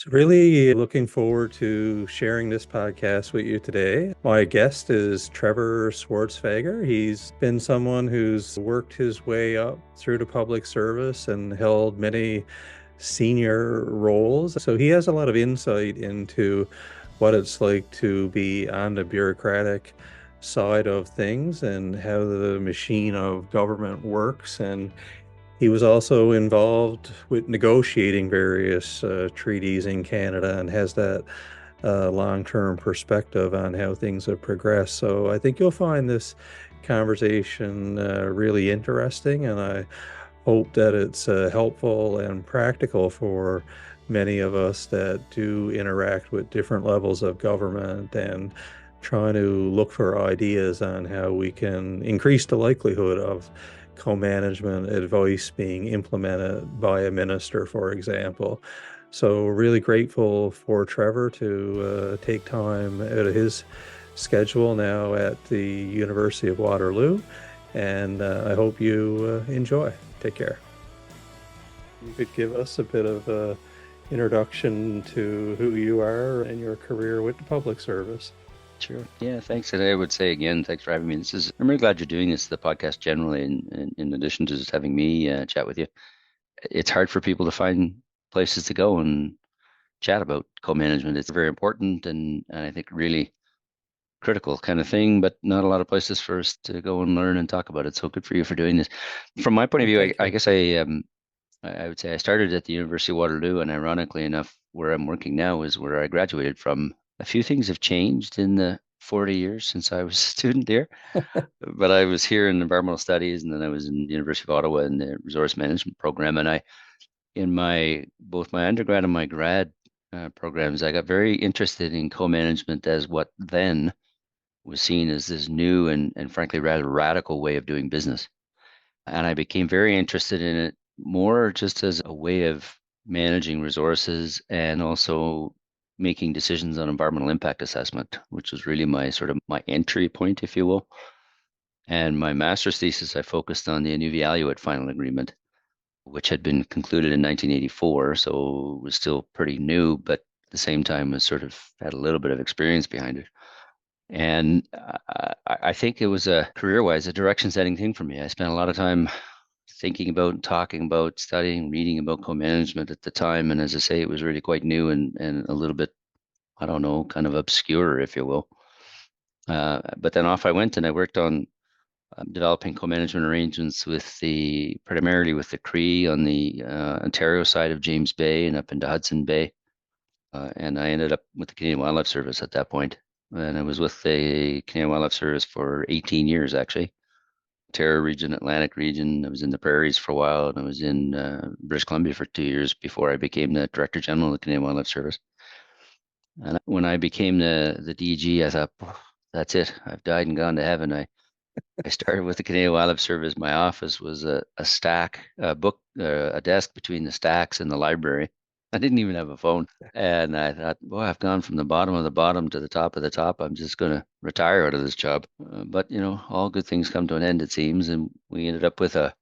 So really looking forward to sharing this podcast with you today. My guest is Trevor Swerdfager. He's been someone who's worked his way up through the public service and held many senior roles. So he has a lot of insight into what it's like to be on the bureaucratic side of things and how the machine of government works. And he was also involved with negotiating various treaties in Canada and has that long-term perspective on how things have progressed. So I think you'll find this conversation really interesting, and I hope that it's helpful and practical for many of us that do interact with different levels of government and trying to look for ideas on how we can increase the likelihood of co-management advice being implemented by a minister, for example. So really grateful for Trevor to take time out of his schedule now at the University of Waterloo, and I hope you enjoy. Take care. You could give us a bit of a introduction to who you are and your career with the public service. Sure. Yeah, thanks. And I would say again, thanks for having me. I'm really glad you're doing this, the podcast generally, in addition to just having me chat with you. It's hard for people to find places to go and chat about co-management. It's very important and I think really critical kind of thing, but not a lot of places for us to go and learn and talk about it. So good for you for doing this. From my point of view, I guess I would say I started at the University of Waterloo, and ironically enough, where I'm working now is where I graduated from. A few things have changed in the 40 years since I was a student there, but I was here in environmental studies, and then I was in the University of Ottawa in the resource management program. And in both my undergrad and my grad programs, I got very interested in co-management as what then was seen as this new and frankly rather radical way of doing business. And I became very interested in it more just as a way of managing resources and also making decisions on environmental impact assessment, which was really my entry point, if you will. And my master's thesis, I focused on the Inuvialuit final agreement, which had been concluded in 1984, so it was still pretty new, but at the same time was sort of had a little bit of experience behind it. And I think it was career-wise, a direction-setting thing for me. I spent a lot of time thinking about, talking about, studying, reading about co-management at the time. And as I say, it was really quite new and a little bit, I don't know, kind of obscure, if you will. But then off I went and I worked on developing co-management arrangements primarily with the Cree on the Ontario side of James Bay and up into Hudson Bay. And I ended up with the Canadian Wildlife Service at that point. And I was with the Canadian Wildlife Service for 18 years, actually. Ontario region, Atlantic region. I was in the prairies for a while, and I was in British Columbia for 2 years before I became the Director General of the Canadian Wildlife Service. And when I became the DG, I thought, that's it. I've died and gone to heaven. I started with the Canadian Wildlife Service. My office was a desk between the stacks in the library. I didn't even have a phone. And I thought, boy, I've gone from the bottom of the bottom to the top of the top. I'm just going to retire out of this job. But, all good things come to an end, it seems. And we ended up with a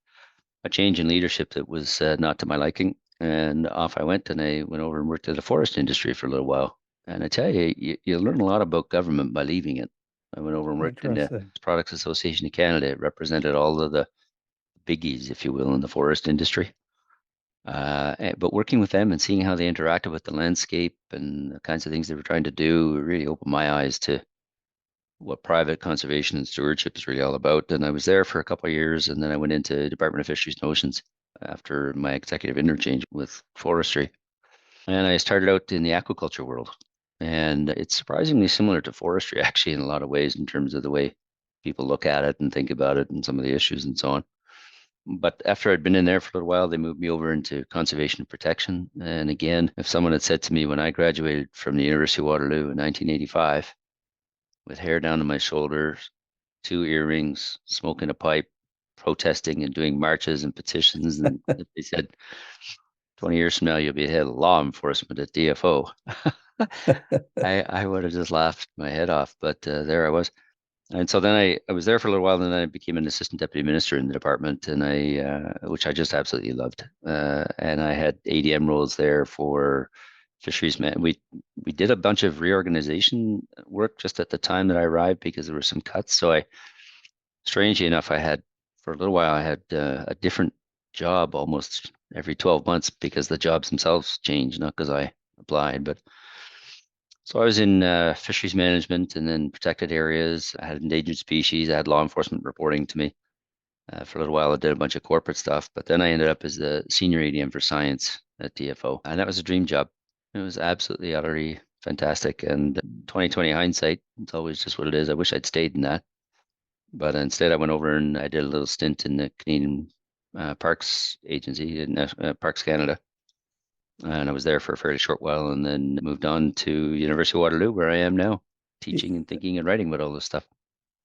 change in leadership that was not to my liking. And off I went, and I went over and worked at the forest industry for a little while. And I tell you, you learn a lot about government by leaving it. I went over and worked in the Products Association of Canada. It represented all of the biggies, if you will, in the forest industry. But working with them and seeing how they interacted with the landscape and the kinds of things they were trying to do really opened my eyes to what private conservation and stewardship is really all about. And I was there for a couple of years, and then I went into Department of Fisheries and Oceans after my executive interchange with forestry. And I started out in the aquaculture world. And it's surprisingly similar to forestry, actually, in a lot of ways, in terms of the way people look at it and think about it and some of the issues and so on. But after I'd been in there for a little while, they moved me over into conservation and protection. And again, if someone had said to me when I graduated from the University of Waterloo in 1985, with hair down to my shoulders, 2 earrings, smoking a pipe, protesting and doing marches and petitions, and if they said 20 years from now you'll be head of law enforcement at DFO, I would have just laughed my head off. But there I was. And so then I was there for a little while, and then I became an assistant deputy minister in the department, and which I just absolutely loved. And I had ADM roles there for fisheries man. We did a bunch of reorganization work just at the time that I arrived because there were some cuts. So strangely enough, I had for a little while I had a different job almost every 12 months because the jobs themselves changed, not because I applied, but so I was in fisheries management and then protected areas. I had endangered species. I had law enforcement reporting to me. For a little while, I did a bunch of corporate stuff, but then I ended up as the senior ADM for science at DFO, and that was a dream job. It was absolutely, utterly fantastic. And 2020 hindsight, it's always just what it is. I wish I'd stayed in that, but instead, I went over and I did a little stint in the Canadian Parks Agency in Parks Canada, and I was there for a fairly short while, and then moved on to University of Waterloo, where I am now, teaching and thinking and writing about all this stuff.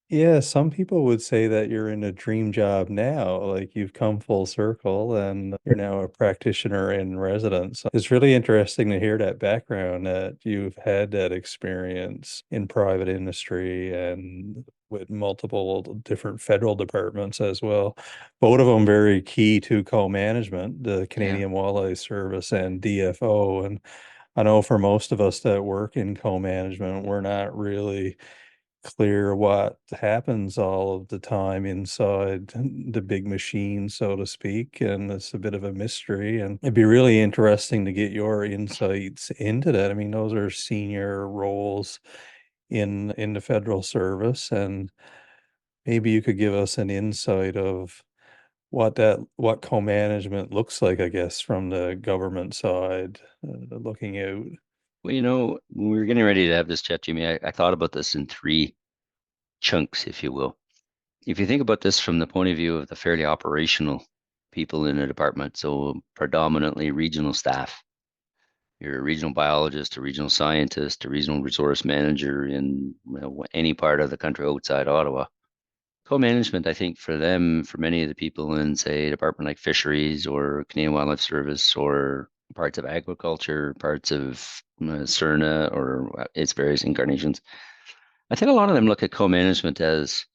Yeah, some people would say that you're in a dream job now, like you've come full circle and you're now a practitioner in residence. It's really interesting to hear that background that you've had that experience in private industry and with multiple different federal departments as well. Both of them very key to co-management, the Yeah. Canadian Wildlife Service and DFO. And I know for most of us that work in co-management, we're not really clear what happens all of the time inside the big machine, so to speak, and it's a bit of a mystery. And it'd be really interesting to get your insights into that. I mean, those are senior roles in the federal service, and maybe you could give us an insight of what co-management looks like, I guess, from the government side, looking out. Well, when we were getting ready to have this chat, Jimmy, I thought about this in three chunks, if you will. If you think about this from the point of view of the fairly operational people in a department, so predominantly regional staff, you're a regional biologist, a regional scientist, a regional resource manager in any part of the country outside Ottawa. Co-management, I think, for them, for many of the people in, say, a department like fisheries or Canadian Wildlife Service or parts of agriculture, parts of CERNA or its various incarnations, I think a lot of them look at co-management as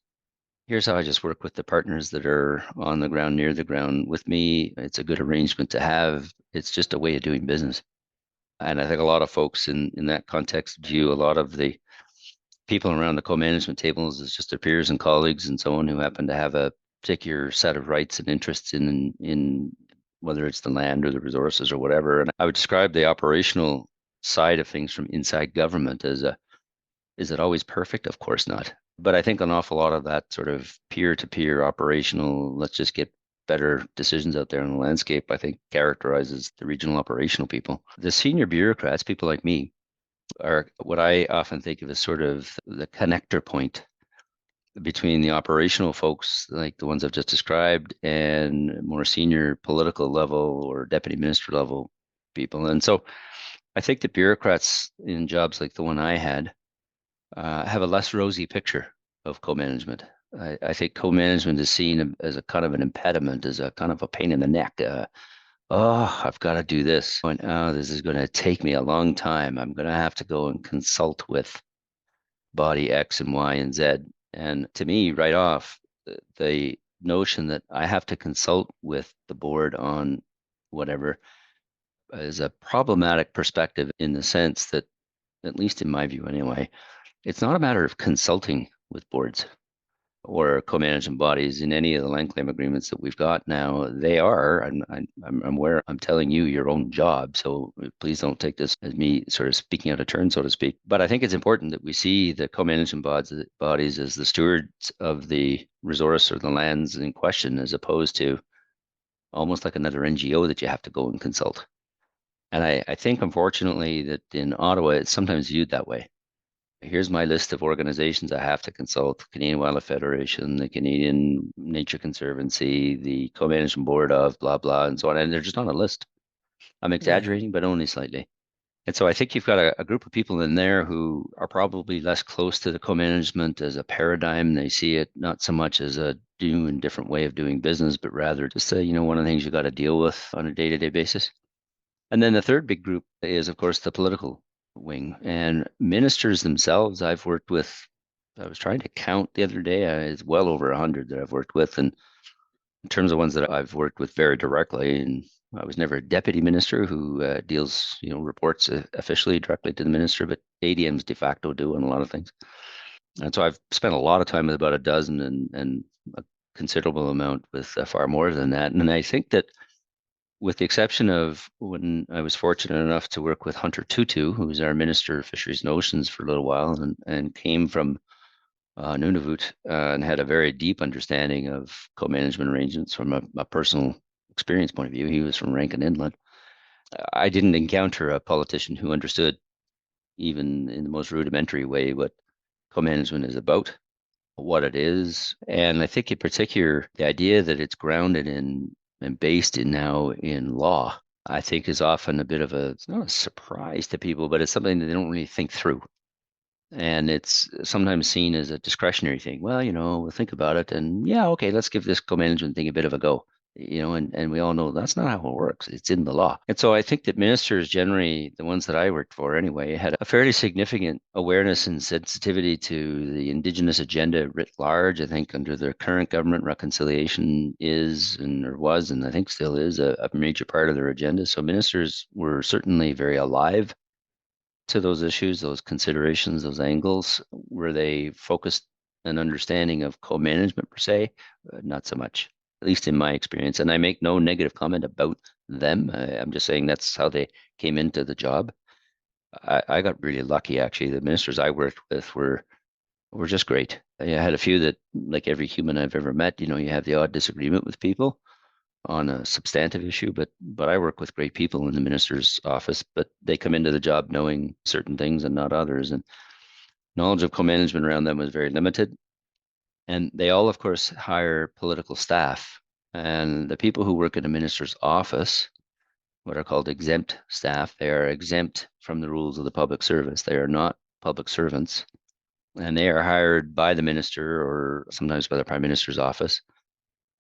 here's how I just work with the partners that are on the ground, near the ground with me. It's a good arrangement to have. It's just a way of doing business. And I think a lot of folks in that context view a lot of the people around the co-management tables as just their peers and colleagues and so on who happen to have a particular set of rights and interests in whether it's the land or the resources or whatever. And I would describe the operational side of things from inside government as is it always perfect? Of course not. But I think an awful lot of that sort of peer-to-peer operational, let's just get better decisions out there in the landscape, I think characterizes the regional operational people. The senior bureaucrats, people like me, are what I often think of as sort of the connector point between the operational folks, like the ones I've just described, and more senior political level or deputy minister level people. And so I think that bureaucrats in jobs like the one I had have a less rosy picture of co-management. I think co-management is seen as a kind of an impediment, as a kind of a pain in the neck. Oh, I've got to do this. And, oh, this is going to take me a long time. I'm going to have to go and consult with body X and Y and Z. And to me, right off, the notion that I have to consult with the board on whatever is a problematic perspective in the sense that, at least in my view anyway, it's not a matter of consulting with boards or co-management bodies in any of the land claim agreements that we've got now. They are, and I'm aware I'm telling you your own job, so please don't take this as me sort of speaking out of turn, so to speak. But I think it's important that we see the co-management bodies as the stewards of the resource or the lands in question, as opposed to almost like another NGO that you have to go and consult. And I think, unfortunately, that in Ottawa, it's sometimes viewed that way. Here's my list of organizations I have to consult: Canadian Wildlife Federation, the Canadian Nature Conservancy, the co-management board of blah, blah, and so on. And they're just on a list. I'm Yeah. exaggerating, but only slightly. And so I think you've got a group of people in there who are probably less close to the co-management as a paradigm. They see it not so much as a new and different way of doing business, but rather just one of the things you got to deal with on a day-to-day basis. And then the third big group is, of course, the political wing and ministers themselves. I've worked with, I was trying to count the other day, it's well over 100 that I've worked with. And in terms of ones that I've worked with very directly, and I was never a deputy minister who deals, reports officially directly to the minister, but ADMs de facto do on a lot of things. And so I've spent a lot of time with about a dozen and a considerable amount with far more than that. And I think that with the exception of when I was fortunate enough to work with Hunter Tutu, who was our Minister of Fisheries and Oceans for a little while and came from Nunavut and had a very deep understanding of co-management arrangements from a personal experience point of view. He was from Rankin Inlet. I didn't encounter a politician who understood, even in the most rudimentary way, what co-management is about, what it is. And I think in particular, the idea that it's grounded in and based in now in law, I think is often a bit of it's not a surprise to people, but it's something that they don't really think through. And it's sometimes seen as a discretionary thing. Well, we'll think about it and yeah, okay, let's give this co-management thing a bit of a go. And we all know that's not how it works. It's in the law. And so I think that ministers generally, the ones that I worked for anyway, had a fairly significant awareness and sensitivity to the Indigenous agenda writ large. I think under the current government, reconciliation is and or was, and I think still is a major part of their agenda. So ministers were certainly very alive to those issues, those considerations, those angles? Were they focused an understanding of co-management per se? Not so much, at least in my experience. And I make no negative comment about them. I'm just saying that's how they came into the job. I got really lucky, actually. The ministers I worked with were just great. I had a few that, like every human I've ever met, you have the odd disagreement with people on a substantive issue, but I work with great people in the minister's office, but they come into the job knowing certain things and not others. And knowledge of co-management around them was very limited. And they all, of course, hire political staff. And the people who work in a minister's office, what are called exempt staff, they are exempt from the rules of the public service. They are not public servants. And they are hired by the minister or sometimes by the prime minister's office,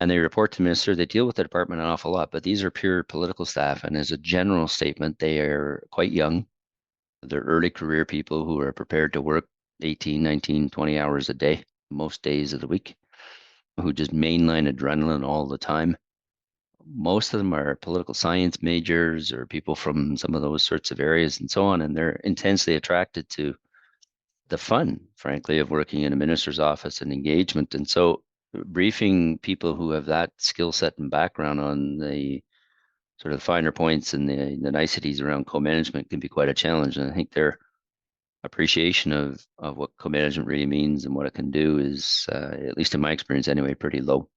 and they report to the minister. They deal with the department an awful lot, but these are pure political staff. And as a general statement, they are quite young. They're early career people who are prepared to work 18, 19, 20 hours a day, most days of the week, who just mainline adrenaline all the time. Most of them are political science majors or people from some of those sorts of areas and so on. And they're intensely attracted to the fun, frankly, of working in a minister's office and engagement. And so briefing people who have that skill set and background on the sort of finer points and the niceties around co-management can be quite a challenge. And I think their appreciation of what co-management really means and what it can do is, at least in my experience anyway, pretty low.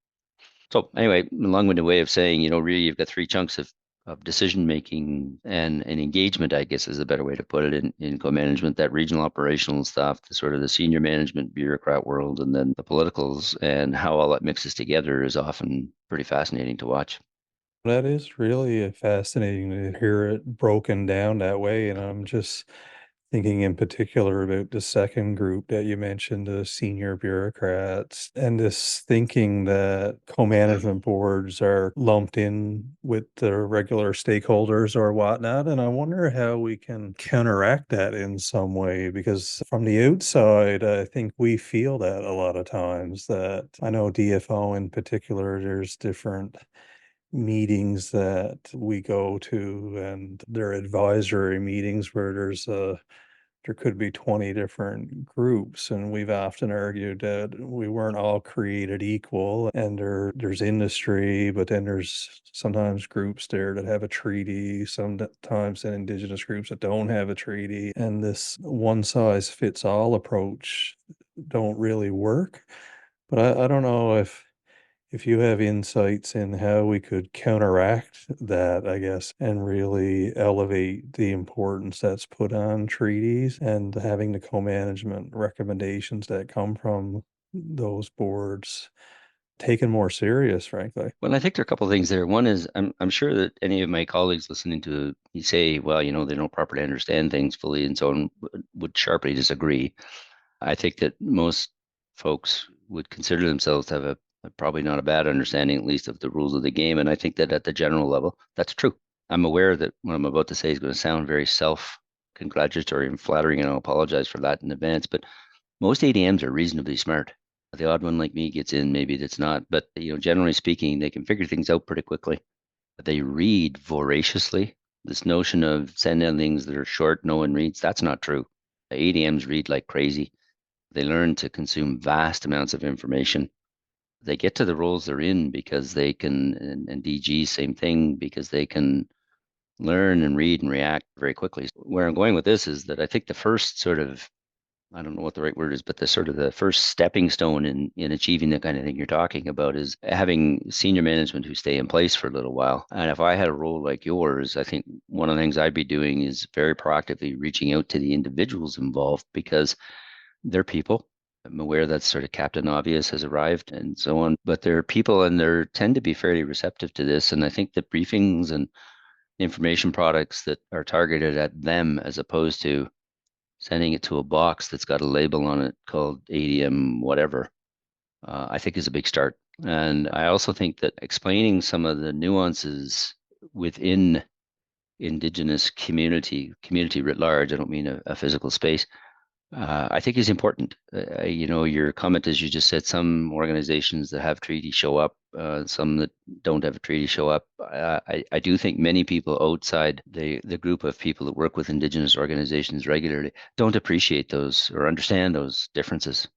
So anyway, a long-winded way of saying, really you've got three chunks of decision making and engagement, I guess is a better way to put it in co-management, that regional operational stuff, the sort of the senior management bureaucrat world, and then the politicals, and how all that mixes together is often pretty fascinating to watch. That is really fascinating to hear it broken down that way, and I'm just thinking in particular about the second group that you mentioned, the senior bureaucrats, and this thinking that co-management boards are lumped in with the regular stakeholders or whatnot. And I wonder how we can counteract that in some way, because from the outside, I think we feel that a lot of times. That I know DFO in particular, there's different meetings that we go to, and they're advisory meetings where there could be 20 different groups, and we've often argued that we weren't all created equal, and there's industry, but then there's sometimes groups there that have a treaty, sometimes and Indigenous groups that don't have a treaty, and this one size fits all approach don't really work. But I don't know if you have insights in how we could counteract that, I guess, and really elevate the importance that's put on treaties and having the co-management recommendations that come from those boards taken more serious, frankly. Well, I think there are a couple of things there. One is I'm sure that any of my colleagues listening to you say, well, they don't properly understand things fully and so on, would sharply disagree. I think that most folks would consider themselves to have probably not a bad understanding, at least of the rules of the game. And I think that at the general level, that's true. I'm aware that what I'm about to say is going to sound very self-congratulatory and flattering, and I'll apologize for that in advance. But most ADMs are reasonably smart. The odd one like me gets in, maybe that's not, but generally speaking, they can figure things out pretty quickly. They read voraciously. This notion of sending things that are short, no one reads, that's not true. The ADMs read like crazy. They learn to consume vast amounts of information. They get to the roles they're in because they can, and DG, same thing, because they can learn and read and react very quickly. Where I'm going with this is that I think the first sort of, I don't know what the right word is, but the sort of the first stepping stone in achieving the kind of thing you're talking about is having senior management who stay in place for a little while. And if I had a role like yours, I think one of the things I'd be doing is very proactively reaching out to the individuals involved because they're people. I'm aware that sort of Captain Obvious has arrived and so on, but they're people and they tend to be fairly receptive to this. And I think that briefings and information products that are targeted at them as opposed to sending it to a box that's got a label on it called ADM whatever, I think is a big start. And I also think that explaining some of the nuances within Indigenous community writ large, I don't mean a physical space, I think is important. Your comment is you just said some organizations that have treaties show up, some that don't have a treaty show up. I do think many people outside the group of people that work with Indigenous organizations regularly don't appreciate those or understand those differences.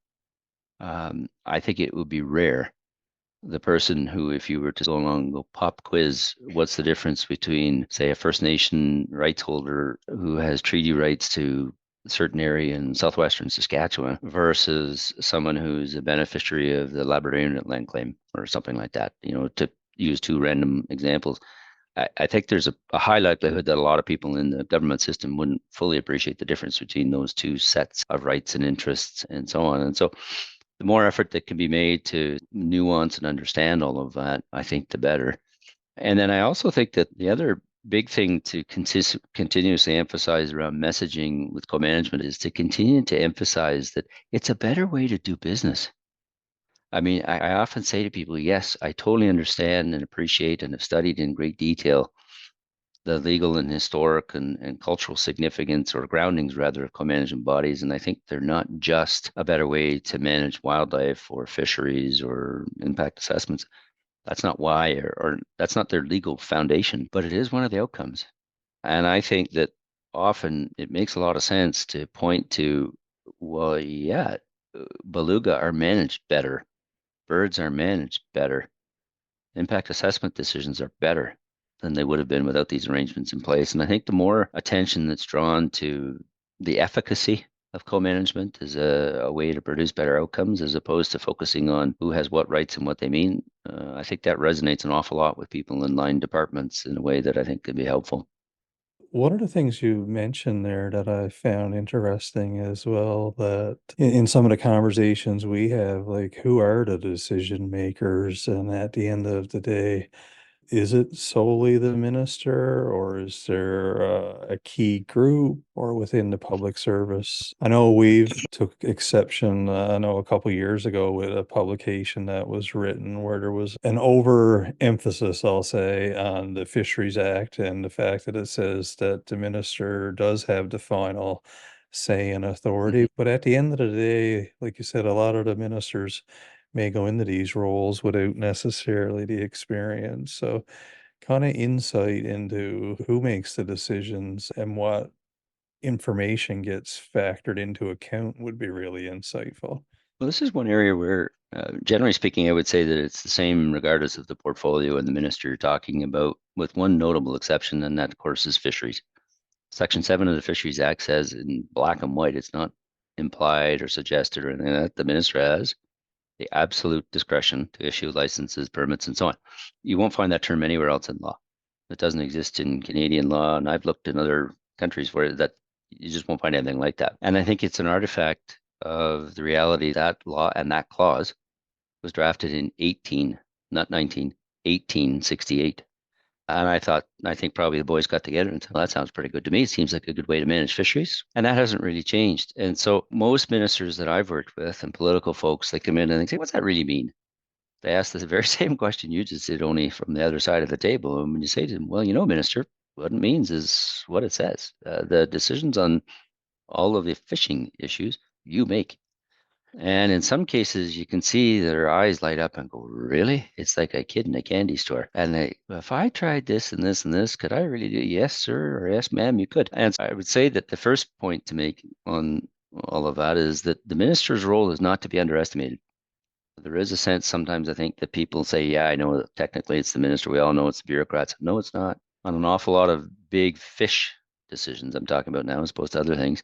I think it would be rare. The person who, if you were to go along and go pop quiz, what's the difference between, say, a First Nation rights holder who has treaty rights to a certain area in southwestern Saskatchewan versus someone who's a beneficiary of the Labradorian land claim or something like that, to use two random examples. I think there's a high likelihood that a lot of people in the government system wouldn't fully appreciate the difference between those two sets of rights and interests and so on. And so the more effort that can be made to nuance and understand all of that, I think the better. And then I also think that the other big thing to continuously emphasize around messaging with co-management is to continue to emphasize that it's a better way to do business. I mean, I often say to people, yes, I totally understand and appreciate and have studied in great detail the legal and historic and cultural significance or groundings rather of co-management bodies. And I think they're not just a better way to manage wildlife or fisheries or impact assessments. That's not why, or that's not their legal foundation, but it is one of the outcomes. And I think that often it makes a lot of sense to point to, well, yeah, beluga are managed better, birds are managed better, impact assessment decisions are better than they would have been without these arrangements in place. And I think the more attention that's drawn to the efficacy of co-management as a way to produce better outcomes as opposed to focusing on who has what rights and what they mean, I think that resonates an awful lot with people in line departments in a way that I think could be helpful. One of the things you mentioned there that I found interesting as well, that in some of the conversations we have, like, who are the decision makers? And at the end of the day, is it solely the minister, or is there a key group or within the public service? I know we've took exception, I know a couple years ago with a publication that was written where there was an overemphasis, I'll say, on the Fisheries Act and the fact that it says that the minister does have the final say and Mhm. authority. But at the end of the day, like you said, a lot of the ministers may go into these roles without necessarily the experience. So, kind of insight into who makes the decisions and what information gets factored into account would be really insightful. Well, this is one area where, generally speaking, I would say that it's the same regardless of the portfolio and the minister you're talking about, with one notable exception, and that, of course, is fisheries. Section 7 of the Fisheries Act says in black and white, it's not implied or suggested or anything, that the minister has the absolute discretion to issue licenses, permits, and so on. You won't find that term anywhere else in law. It doesn't exist in Canadian law, and I've looked in other countries where that you just won't find anything like that. And I think it's an artifact of the reality that law and that clause was drafted in 18, not 19, 1868. And I think probably the boys got together and said, well, that sounds pretty good to me. It seems like a good way to manage fisheries. And that hasn't really changed. And so most ministers that I've worked with and political folks, they come in and they say, what's that really mean? They ask the very same question you just did, only from the other side of the table. And when you say to them, well, minister, what it means is what it says. The decisions on all of the fishing issues you make. And in some cases, you can see their eyes light up and go, really? It's like a kid in a candy store. And if I tried this and this and this, could I really do? Yes, sir, or yes, ma'am, you could. And I would say that the first point to make on all of that is that the minister's role is not to be underestimated. There is a sense sometimes I think that people say, yeah, I know that technically it's the minister. We all know it's the bureaucrats. No, it's not. On an awful lot of big fish decisions I'm talking about now, as opposed to other things,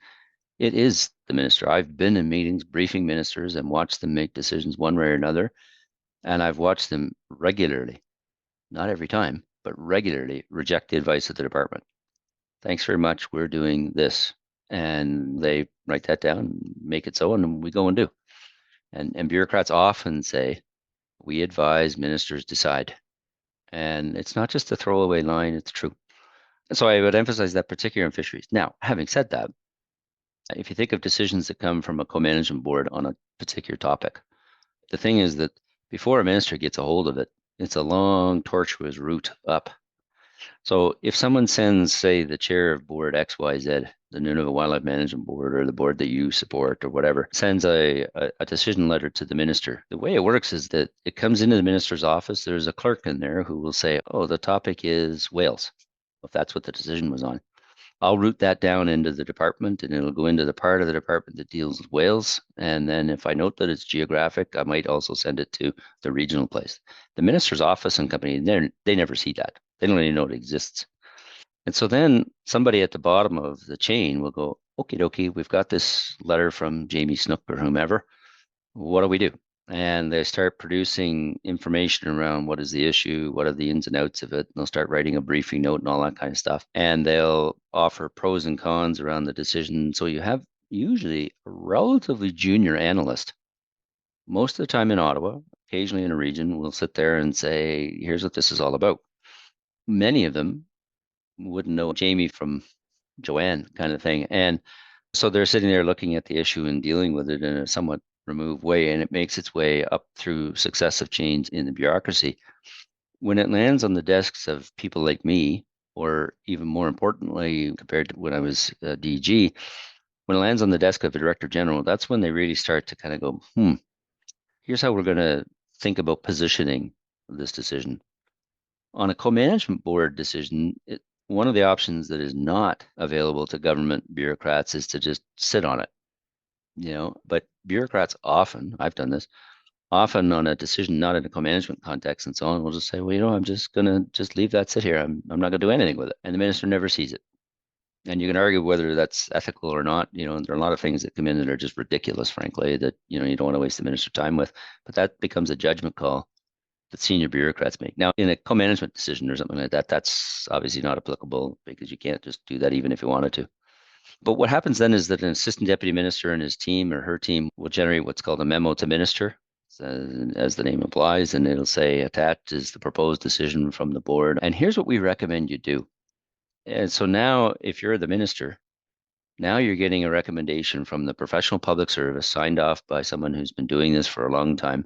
it is the minister. I've been in meetings briefing ministers and watched them make decisions one way or another. And I've watched them regularly, not every time, but regularly reject the advice of the department. Thanks very much. We're doing this. And they write that down, make it so, and we go and do. And bureaucrats often say, we advise, ministers decide. And it's not just a throwaway line, it's true. So I would emphasize that particular in fisheries. Now, having said that, if you think of decisions that come from a co-management board on a particular topic, the thing is that before a minister gets a hold of it, it's a long, tortuous route up. So if someone sends, say, the chair of board XYZ, the Nunavut Wildlife Management Board, or the board that you support, or whatever, sends a decision letter to the minister, the way it works is that it comes into the minister's office. There's a clerk in there who will say, oh, the topic is whales, if that's what the decision was on. I'll route that down into the department and it'll go into the part of the department that deals with whales. And then if I note that it's geographic, I might also send it to the regional place. The minister's office and company, they never see that. They don't even know it exists. And so then somebody at the bottom of the chain will go, okie dokie, we've got this letter from Jamie Snook or whomever. What do we do? And they start producing information around what is the issue, what are the ins and outs of it. And they'll start writing a briefing note and all that kind of stuff. And they'll offer pros and cons around the decision. So you have usually a relatively junior analyst, most of the time in Ottawa, occasionally in a region, will sit there and say, here's what this is all about. Many of them wouldn't know Jamie from Joanne kind of thing. And so they're sitting there looking at the issue and dealing with it in a somewhat removed way, and it makes its way up through successive chains in the bureaucracy. When it lands on the desks of people like me, or even more importantly, compared to when I was DG, when it lands on the desk of a director general, that's when they really start to kind of go, here's how we're going to think about positioning this decision. On a co-management board decision, one of the options that is not available to government bureaucrats is to just sit on it, but bureaucrats often, I've done this, often on a decision not in a co-management context and so on, will just say, well, I'm just going to just leave that sit here. I'm not going to do anything with it. And the minister never sees it. And you can argue whether that's ethical or not. There are a lot of things that come in that are just ridiculous, frankly, that, you don't want to waste the minister's time with. But that becomes a judgment call that senior bureaucrats make. Now, in a co-management decision or something like that, that's obviously not applicable because you can't just do that even if you wanted to. But what happens then is that an assistant deputy minister and his team or her team will generate what's called a memo to minister, as the name implies, and it'll say attached is the proposed decision from the board. And here's what we recommend you do. And so now, if you're the minister, now you're getting a recommendation from the professional public service signed off by someone who's been doing this for a long time.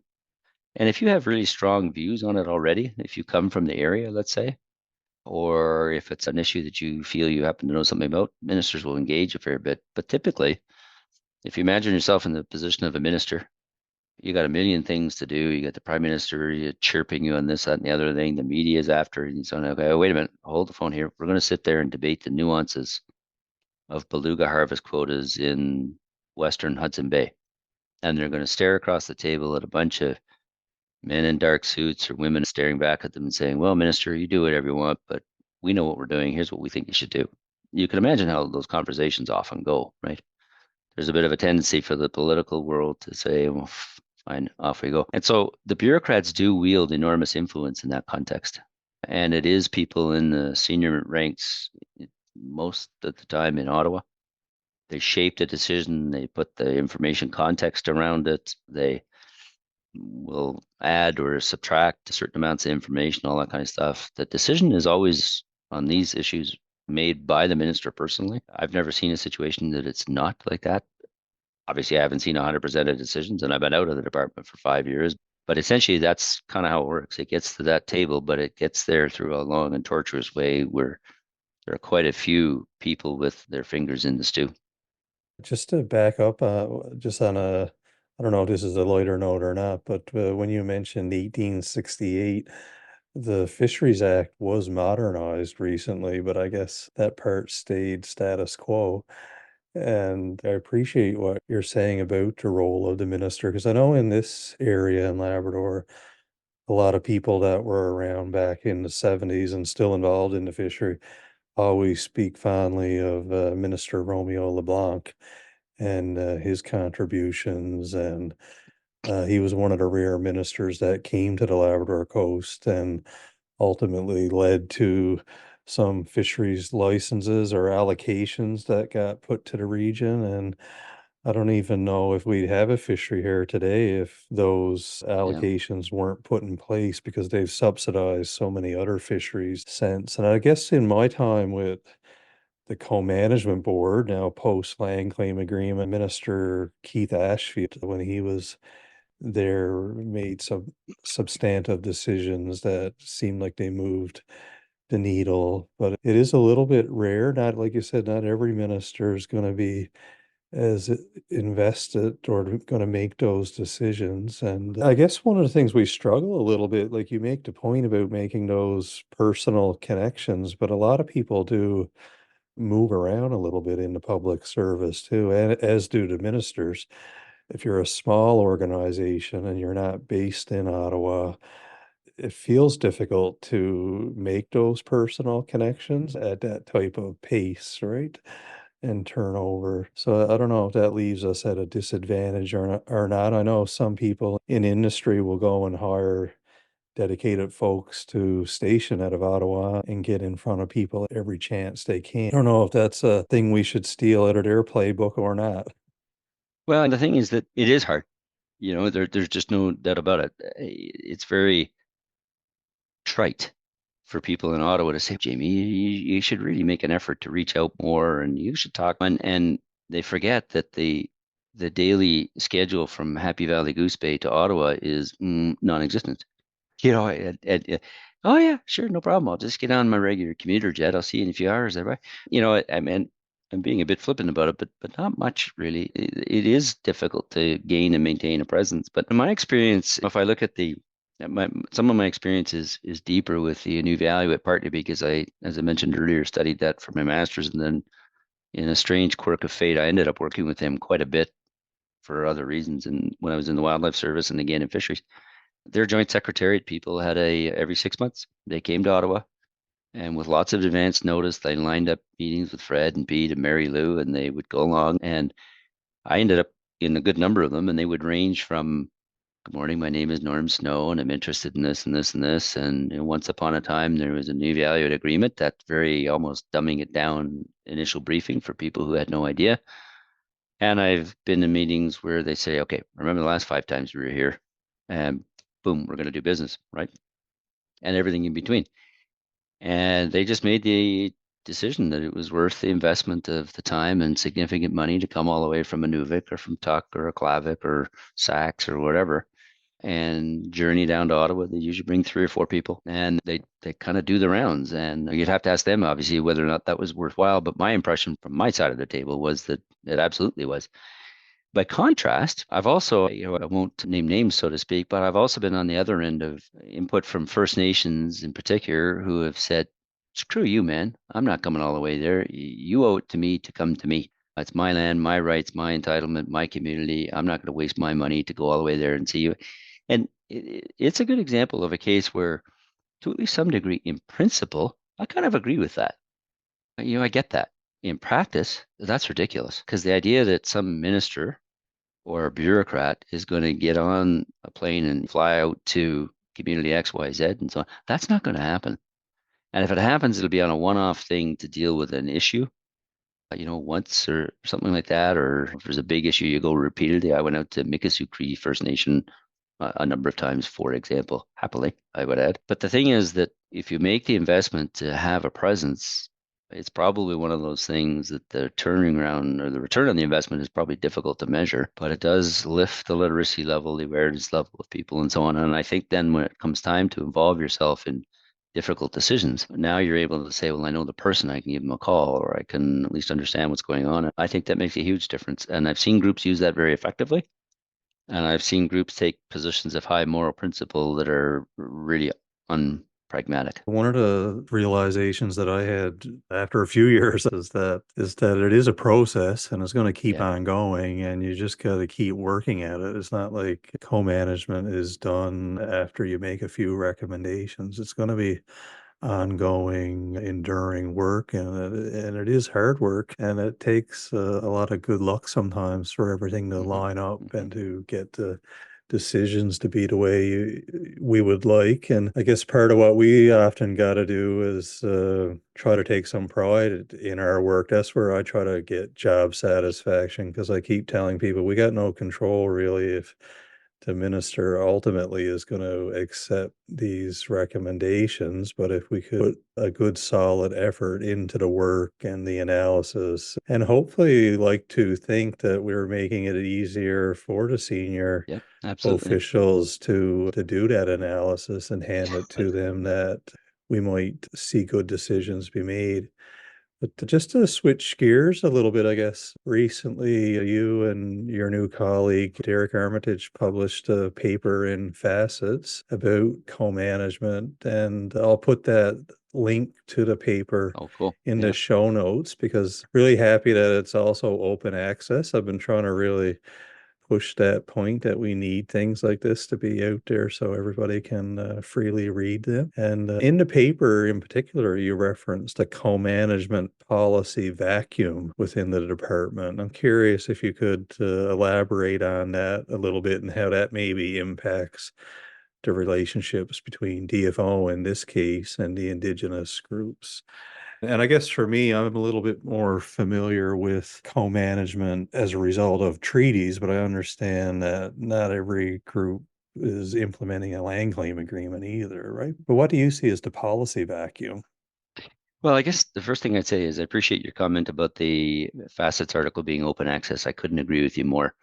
And if you have really strong views on it already, if you come from the area, let's say, or if it's an issue that you feel you happen to know something about, ministers will engage a fair bit. But typically, if you imagine yourself in the position of a minister, you got a million things to do. You got the prime minister chirping you on this, that, and the other thing. The media is after you. So, okay, wait a minute, hold the phone here. We're going to sit there and debate the nuances of beluga harvest quotas in Western Hudson Bay. And they're going to stare across the table at a bunch of men in dark suits or women staring back at them and saying, well, minister, you do whatever you want, but we know what we're doing. Here's what we think you should do. You can imagine how those conversations often go, right? There's a bit of a tendency for the political world to say, well, fine, off we go. And so the bureaucrats do wield enormous influence in that context. And it is people in the senior ranks most of the time in Ottawa. They shape the decision, they put the information context around it, they will add or subtract certain amounts of information, all that kind of stuff. The decision is always on these issues made by the minister personally. I've never seen a situation that it's not like that. Obviously, I haven't seen 100% of decisions, and I've been out of the department for 5 years. But essentially, that's kind of how it works. It gets to that table, but it gets there through a long and torturous way where there are quite a few people with their fingers in the stew. Just to back up, just on a I don't know if this is a lighter note or not, but when you mentioned 1868, the Fisheries Act was modernized recently, but I guess that part stayed status quo. And I appreciate what you're saying about the role of the minister, because I know in this area in Labrador, a lot of people that were around back in the 70s and still involved in the fishery always speak fondly of Minister Romeo LeBlanc and his contributions. And he was one of the rare ministers that came to the Labrador coast and ultimately led to some fisheries licenses or allocations that got put to the region. And I don't even know if we'd have a fishery here today if those Yeah. allocations weren't put in place because they've subsidized so many other fisheries since. And I guess in my time with the co-management board, now post land claim agreement, Minister Keith Ashfield, when he was there, made some substantive decisions that seemed like they moved the needle. But it is a little bit rare. Not like you said, not every minister is going to be as invested or going to make those decisions. And I guess one of the things we struggle a little bit, like you make the point about making those personal connections, but a lot of people do move around a little bit in the public service too, and as do the ministers. If you're a small organization and you're not based in Ottawa, it feels difficult to make those personal connections at that type of pace, right? And turnover. So I don't know if that leaves us at a disadvantage or not. I know some people in industry will go and hire dedicated folks to station out of Ottawa and get in front of people every chance they can. I don't know if that's a thing we should steal out of their playbook or not. Well, and the thing is that it is hard. There's just no doubt about it. It's very trite for people in Ottawa to say, Jamie, you should really make an effort to reach out more and you should talk. And they forget that the daily schedule from Happy Valley Goose Bay to Ottawa is non-existent. Oh yeah, sure, no problem. I'll just get on my regular commuter jet. I'll see you in a few hours. There, I mean, I'm being a bit flippant about it, but not much really. It is difficult to gain and maintain a presence. But in my experience, if I look at some of my experience is deeper with the Inuvialuit, partly because as I mentioned earlier, studied that for my master's, and then in a strange quirk of fate, I ended up working with them quite a bit for other reasons. And when I was in the wildlife service and again in fisheries, their joint secretariat people had every 6 months they came to Ottawa, and with lots of advance notice, they lined up meetings with Fred and Pete and Mary Lou, and they would go along. And I ended up in a good number of them, and they would range from, "Good morning, my name is Norm Snow, and I'm interested in this and this and this." And once upon a time, there was a new value agreement, that very almost dumbing it down initial briefing for people who had no idea. And I've been in meetings where they say, "Okay, remember the last 5 times we were here?" And boom, we're going to do business, right? And everything in between. And they just made the decision that it was worth the investment of the time and significant money to come all the way from Inuvik or from Tuck or Aklavik or Sax or whatever and journey down to Ottawa. They usually bring 3 or 4 people, and they kind of do the rounds. And you'd have to ask them, obviously, whether or not that was worthwhile. But my impression from my side of the table was that it absolutely was. By contrast, I've also, I won't name names, so to speak, but I've also been on the other end of input from First Nations in particular who have said, "Screw you, man. I'm not coming all the way there. You owe it to me to come to me. It's my land, my rights, my entitlement, my community. I'm not going to waste my money to go all the way there and see you." And it's a good example of a case where, to at least some degree, in principle, I kind of agree with that. I get that. In practice, that's ridiculous because the idea that some minister or a bureaucrat is going to get on a plane and fly out to community XYZ and so on, that's not going to happen. And if it happens, it'll be on a one-off thing to deal with an issue, once or something like that. Or if there's a big issue, you go repeatedly. I went out to Mikisew Cree First Nation a number of times, for example, happily, I would add. But the thing is that if you make the investment to have a presence, it's probably one of those things that the turning around or the return on the investment is probably difficult to measure, but it does lift the literacy level, the awareness level of people, and so on. And I think then when it comes time to involve yourself in difficult decisions, now you're able to say, well, I know the person, I can give them a call, or I can at least understand what's going on. I think that makes a huge difference. And I've seen groups use that very effectively. And I've seen groups take positions of high moral principle that are really unpragmatic. One of the realizations that I had after a few years is that it is a process and it's going to keep Yeah. on going, and you just got to keep working at it. It's not like co-management is done after you make a few recommendations. It's going to be ongoing, enduring work, and it is hard work, and it takes a lot of good luck sometimes for everything to Hmm. line up Hmm. and to get the decisions to be the way we would like. And I guess part of what we often got to do is try to take some pride in our work. That's where I try to get job satisfaction, because I keep telling people we got no control really if the minister ultimately is going to accept these recommendations. But if we could put a good solid effort into the work and the analysis, and hopefully like to think that we're making it easier for the senior Yep, absolutely. officials to do that analysis and hand it to them, that we might see good decisions be made. But just to switch gears a little bit, I guess, recently you and your new colleague, Derek Armitage, published a paper in Facets about co-management, and I'll put that link to the paper Oh, cool. in the Yeah. show notes, because really happy that it's also open access. I've been trying to really push that point that we need things like this to be out there so everybody can freely read them. And in the paper in particular, you referenced a co-management policy vacuum within the department. I'm curious if you could elaborate on that a little bit and how that maybe impacts the relationships between DFO in this case and the Indigenous groups. And I guess for me, I'm a little bit more familiar with co-management as a result of treaties, but I understand that not every group is implementing a land claim agreement either, right? But what do you see as the policy vacuum? Well, I guess the first thing I'd say is I appreciate your comment about the Facets article being open access. I couldn't agree with you more.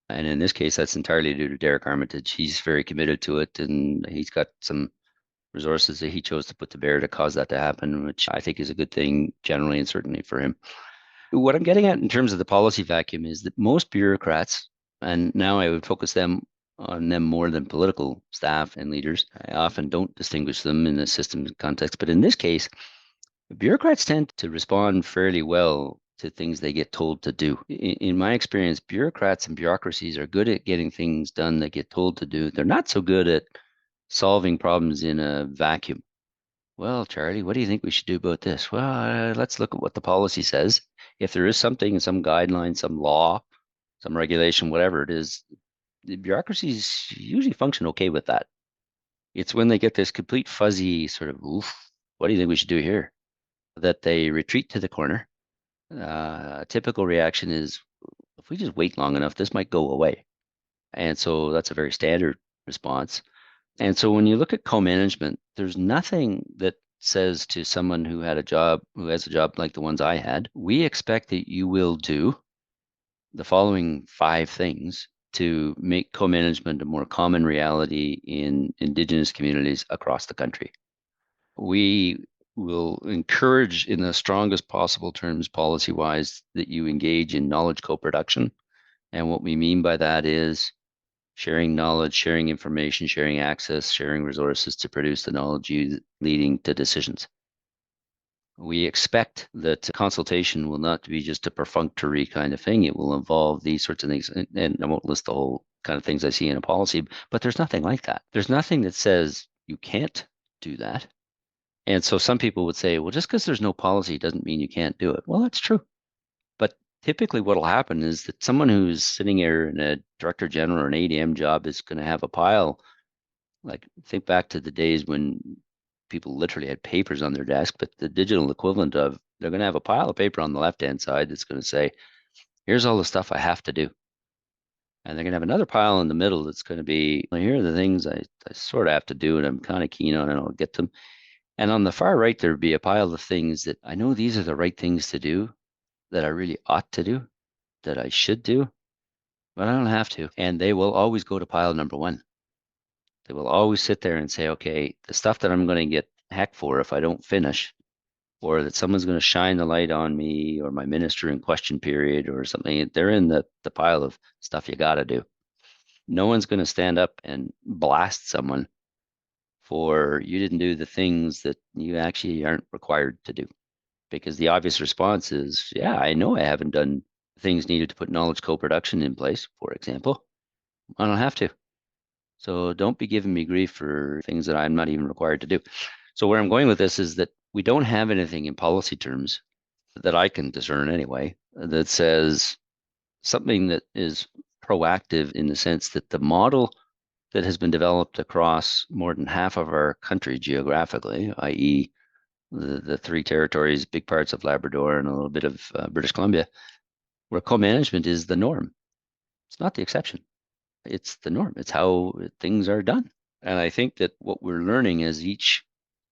And in this case, that's entirely due to Derek Armitage. He's very committed to it, and he's got some resources that he chose to put to bear to cause that to happen, which I think is a good thing generally and certainly for him. What I'm getting at in terms of the policy vacuum is that most bureaucrats, and now I would focus them on them more than political staff and leaders. I often don't distinguish them in a system context, but in this case, bureaucrats tend to respond fairly well to things they get told to do. In my experience, bureaucrats and bureaucracies are good at getting things done they get told to do. They're not so good at solving problems in a vacuum. Well, Charlie, what do you think we should do about this? Well, let's look at what the policy says. If there is something, some guideline, some law, some regulation, whatever it is, the bureaucracies usually function okay with that. It's when they get this complete fuzzy sort of, oof, what do you think we should do here? That they retreat to the corner. Typical reaction is, if we just wait long enough, this might go away. And so that's a very standard response. And so when you look at co-management, there's nothing that says to someone who has a job like the ones I had, we expect that you will do the following five things to make co-management a more common reality in Indigenous communities across the country. We will encourage in the strongest possible terms policy-wise that you engage in knowledge co-production. And what we mean by that is sharing knowledge, sharing information, sharing access, sharing resources to produce the knowledge leading to decisions. We expect that consultation will not be just a perfunctory kind of thing. It will involve these sorts of things. And I won't list the whole kind of things I see in a policy, but there's nothing like that. There's nothing that says you can't do that. And so some people would say, well, just because there's no policy doesn't mean you can't do it. Well, that's true. But typically what will happen is that someone who's sitting here in a director general or an ADM job is going to have a pile. Like, think back to the days when people literally had papers on their desk, but the digital equivalent of they're going to have a pile of paper on the left hand side that's going to say, here's all the stuff I have to do. And they're going to have another pile in the middle that's going to be, well, here are the things I sort of have to do and I'm kind of keen on and I'll get them. And on the far right, there'd be a pile of things that I know these are the right things to do, that I really ought to do, that I should do, but I don't have to. And they will always go to pile number one. They will always sit there and say, okay, the stuff that I'm going to get heck for if I don't finish, or that someone's going to shine the light on me or my minister in question period or something, they're in the pile of stuff you got to do. No one's going to stand up and blast someone for you didn't do the things that you actually aren't required to do. Because the obvious response is, yeah, I know I haven't done things needed to put knowledge co-production in place, for example. I don't have to. So don't be giving me grief for things that I'm not even required to do. So where I'm going with this is that we don't have anything in policy terms that I can discern anyway that says something that is proactive in the sense that the model that has been developed across more than half of our country geographically, i.e., the three territories, big parts of Labrador, and a little bit of British Columbia, where co-management is the norm. It's not the exception. It's the norm. It's how things are done. And I think that what we're learning as each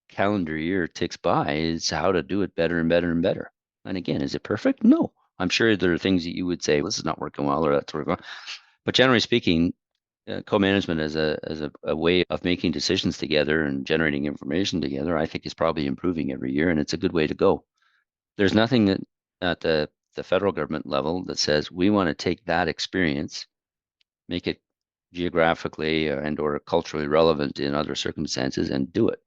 calendar year ticks by is how to do it better and better and better. And again, is it perfect? No. I'm sure there are things that you would say, well, this is not working well, or that's working well. But generally speaking, co-management as a way of making decisions together and generating information together, I think is probably improving every year, and it's a good way to go. There's nothing that at the federal government level that says we want to take that experience, make it geographically and or culturally relevant in other circumstances and do it.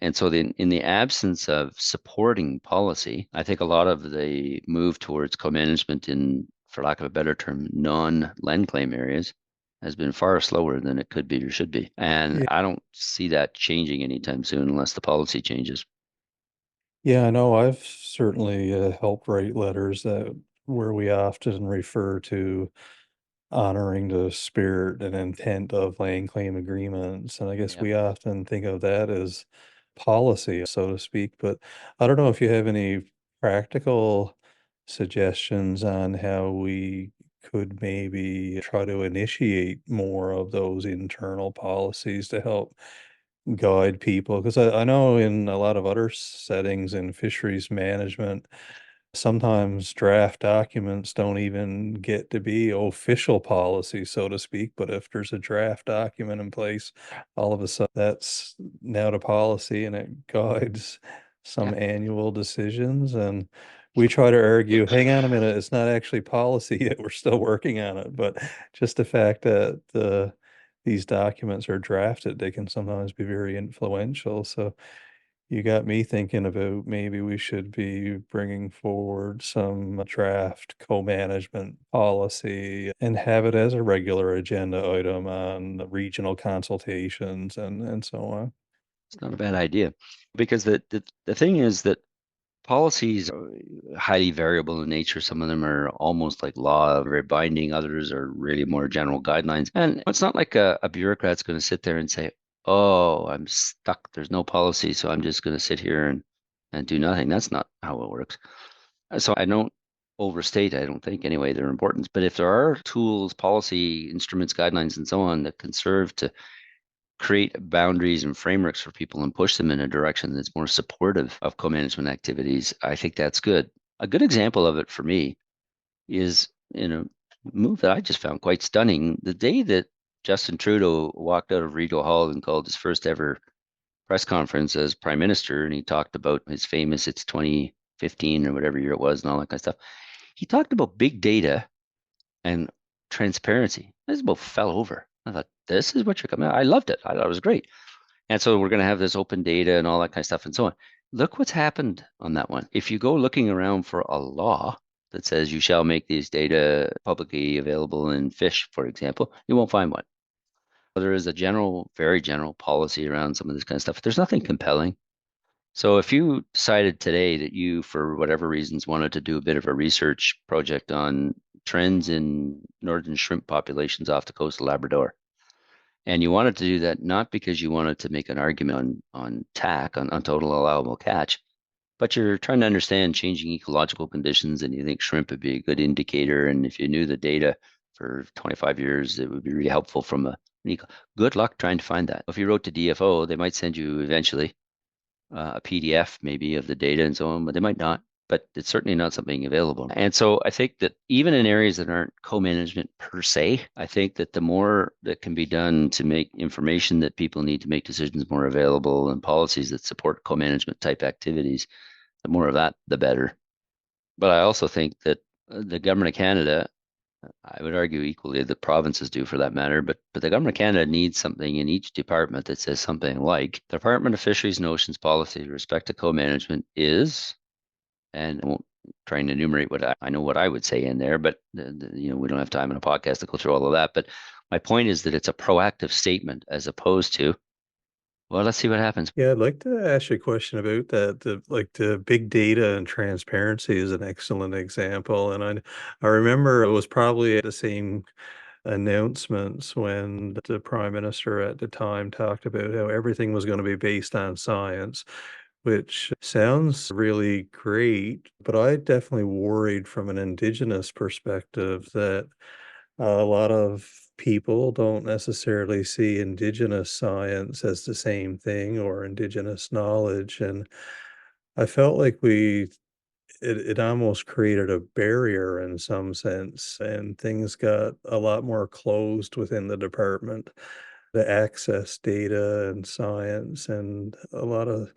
And so in the absence of supporting policy, I think a lot of the move towards co-management in, for lack of a better term, non-land claim areas has been far slower than it could be or should be. And Yeah, I don't see that changing anytime soon unless the policy changes. yeah, I know. I've certainly helped write letters that where we often refer to honoring the spirit and intent of land claim agreements. And I guess Yeah. we often think of that as policy, so to speak. But I don't know if you have any practical suggestions on how we could maybe try to initiate more of those internal policies to help guide people. Because I know in a lot of other settings in fisheries management, sometimes draft documents don't even get to be official policy, so to speak, but if there's a draft document in place, all of a sudden that's now the policy and it guides Yeah. some annual decisions. And we try to argue, hang on a minute, it's not actually policy yet, we're still working on it. But just the fact that these documents are drafted, they can sometimes be very influential. So you got me thinking about maybe we should be bringing forward some draft co-management policy and have it as a regular agenda item on the regional consultations and so on. It's not a bad idea because the thing is that policies are highly variable in nature. Some of them are almost like law, very binding. Others are really more general guidelines. And it's not like a bureaucrat's going to sit there and say, "Oh, I'm stuck. There's no policy, so I'm just going to sit here and do nothing." That's not how it works. So I don't overstate, I don't think anyway, their importance. But if there are tools, policy, instruments, guidelines, and so on that can serve to create boundaries and frameworks for people and push them in a direction that's more supportive of co-management activities, I think that's good. A good example of it for me is in a move that I just found quite stunning. The day that Justin Trudeau walked out of Rideau Hall and called his first ever press conference as prime minister, and he talked about his famous "It's 2015" or whatever year it was and all that kind of stuff. He talked about big data and transparency. I just about fell over. I thought, this is what you're coming. I loved it. I thought it was great. And so we're going to have this open data and all that kind of stuff and so on. Look what's happened on that one. If you go looking around for a law that says you shall make these data publicly available in fish, for example, you won't find one. There is a general, very general policy around some of this kind of stuff. There's nothing compelling. So if you decided today that you, for whatever reasons, wanted to do a bit of a research project on trends in northern shrimp populations off the coast of Labrador, and you wanted to do that not because you wanted to make an argument on TAC, on total allowable catch, but you're trying to understand changing ecological conditions and you think shrimp would be a good indicator. And if you knew the data for 25 years, it would be really helpful from good luck trying to find that. If you wrote to DFO, they might send you eventually a PDF maybe of the data and so on, but they might not. But it's certainly not something available. And so I think that even in areas that aren't co-management per se, I think that the more that can be done to make information that people need to make decisions more available and policies that support co-management type activities, the more of that, the better. But I also think that the government of Canada I would argue equally the provinces do for that matter, but the government of Canada needs something in each department that says something like the Department of Fisheries and Oceans policy with respect to co-management is, and I won't try and enumerate what I know what I would say in there, but we don't have time in a podcast to go through all of that. But my point is that it's a proactive statement as opposed to, well, let's see what happens. Yeah, I'd like to ask you a question about that. The big data and transparency is an excellent example. And I remember it was probably at the same announcements when the prime minister at the time talked about how everything was going to be based on science, which sounds really great. But I definitely worried from an Indigenous perspective that a lot of people don't necessarily see Indigenous science as the same thing or Indigenous knowledge. And I felt like it almost created a barrier in some sense, and things got a lot more closed within the department to access data and science, and a lot of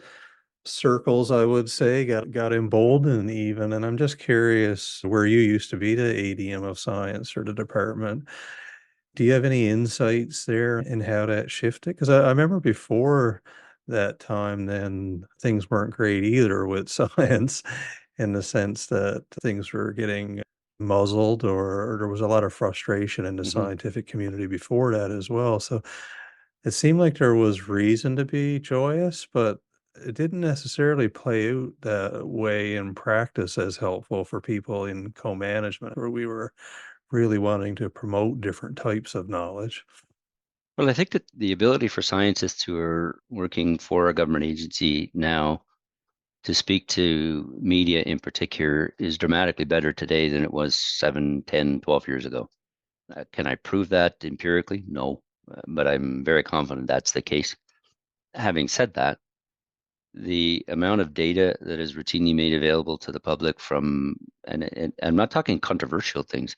circles, I would say, got emboldened even. And I'm just curious, where you used to be the ADM of science or the department, do you have any insights there in how that shifted? Because I remember before that time, then things weren't great either with science, in the sense that things were getting muzzled, or there was a lot of frustration in the Hmm. scientific community before that as well. So it seemed like there was reason to be joyous, but it didn't necessarily play out that way in practice as helpful for people in co-management, where we were really wanting to promote different types of knowledge. Well, I think that the ability for scientists who are working for a government agency now to speak to media in particular is dramatically better today than it was 7, 10, 12 years ago. Can I prove that empirically? No, but I'm very confident that's the case. Having said that, the amount of data that is routinely made available to the public from, and I'm not talking controversial things.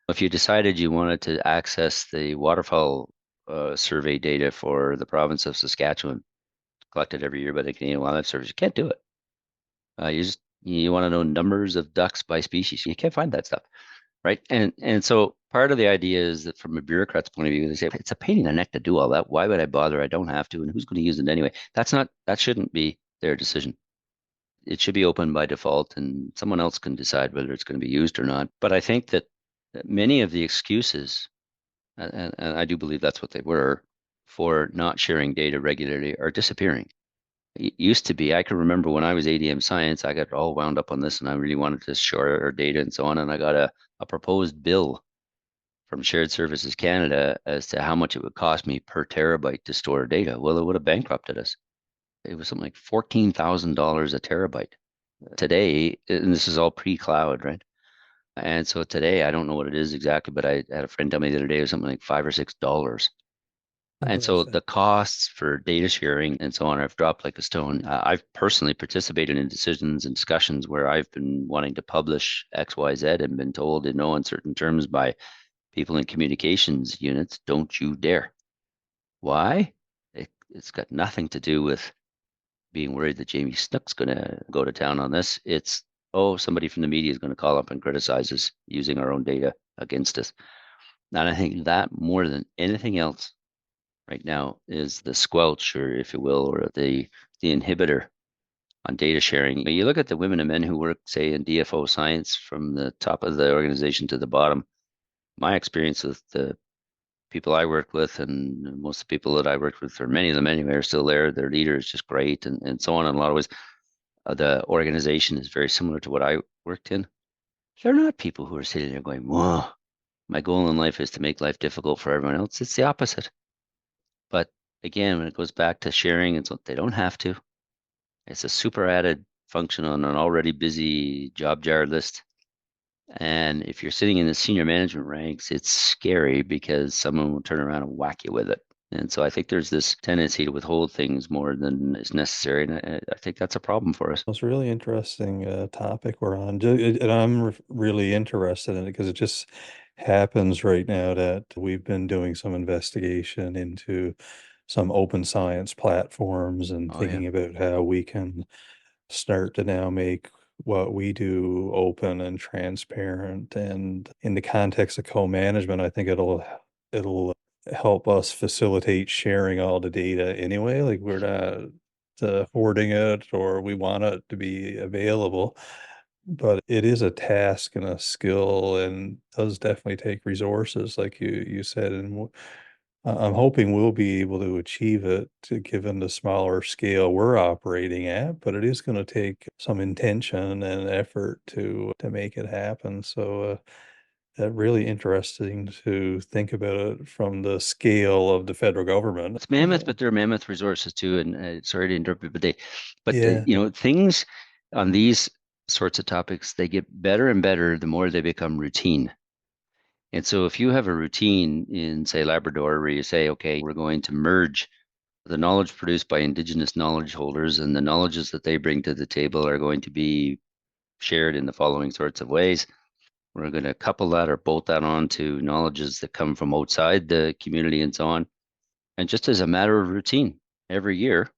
If you decided you wanted to access the waterfowl survey data for the province of Saskatchewan, collected every year by the Canadian Wildlife Service, you can't do it. You want to know numbers of ducks by species. You can't find that stuff, right? And so part of the idea is that from a bureaucrat's point of view, they say it's a pain in the neck to do all that. Why would I bother? I don't have to, and who's going to use it anyway? That shouldn't be their decision. It should be open by default, and someone else can decide whether it's going to be used or not. But I think that many of the excuses, and I do believe that's what they were, for not sharing data regularly are disappearing. It used to be, I can remember when I was ADM Science, I got all wound up on this and I really wanted to share our data and so on. And I got a proposed bill from Shared Services Canada as to how much it would cost me per terabyte to store data. Well, it would have bankrupted us. It was something like $14,000 a terabyte. Today, and this is all pre-cloud, right? And so today, I don't know what it is exactly, but I had a friend tell me the other day it was something like $5 or $6. And so Interesting. the costs for data sharing and so on have dropped like a stone. I've personally participated in decisions and discussions where I've been wanting to publish XYZ and been told in no uncertain terms by people in communications units, don't you dare. Why? It's got nothing to do with being worried that Jamie Snook's going to go to town on this. It's, oh, somebody from the media is going to call up and criticize us using our own data against us. And I think that more than anything else right now is the squelch, or if you will, or the inhibitor on data sharing. You look at the women and men who work, say, in DFO science from the top of the organization to the bottom. My experience with the people I worked with, and most of the people that I worked with, or many of them anyway, are still there. Their leader is just great, and so on. In a lot of ways, the organization is very similar to what I worked in. They're not people who are sitting there going, "Whoa, my goal in life is to make life difficult for everyone else." It's the opposite. But again, when it goes back to sharing, and so they don't have to. It's a super added function on an already busy job jar list. And if you're sitting in the senior management ranks, it's scary because someone will turn around and whack you with it. And so I think there's this tendency to withhold things more than is necessary. And I think that's a problem for us. It's a really interesting topic we're on, and I'm really interested in it because it just happens right now that we've been doing some investigation into some open science platforms and Oh, yeah. thinking about how we can start to now make what we do open and transparent. And in the context of co-management, I think it'll help us facilitate sharing all the data anyway. Like we're not hoarding it, or we want it to be available. But it is a task and a skill, and does definitely take resources, like you said. And I'm hoping we'll be able to achieve it, given the smaller scale we're operating at, but it is gonna take some intention and effort to make it happen. So, really interesting to think about it from the scale of the federal government. It's mammoth, but they're mammoth resources too. And sorry to interrupt you, Yeah, things on these sorts of topics, they get better and better the more they become routine. And so if you have a routine in, say, Labrador, where you say, okay, we're going to merge the knowledge produced by Indigenous knowledge holders and the knowledges that they bring to the table are going to be shared in the following sorts of ways. We're going to couple that or bolt that on to knowledges that come from outside the community and so on. And just as a matter of routine, every year,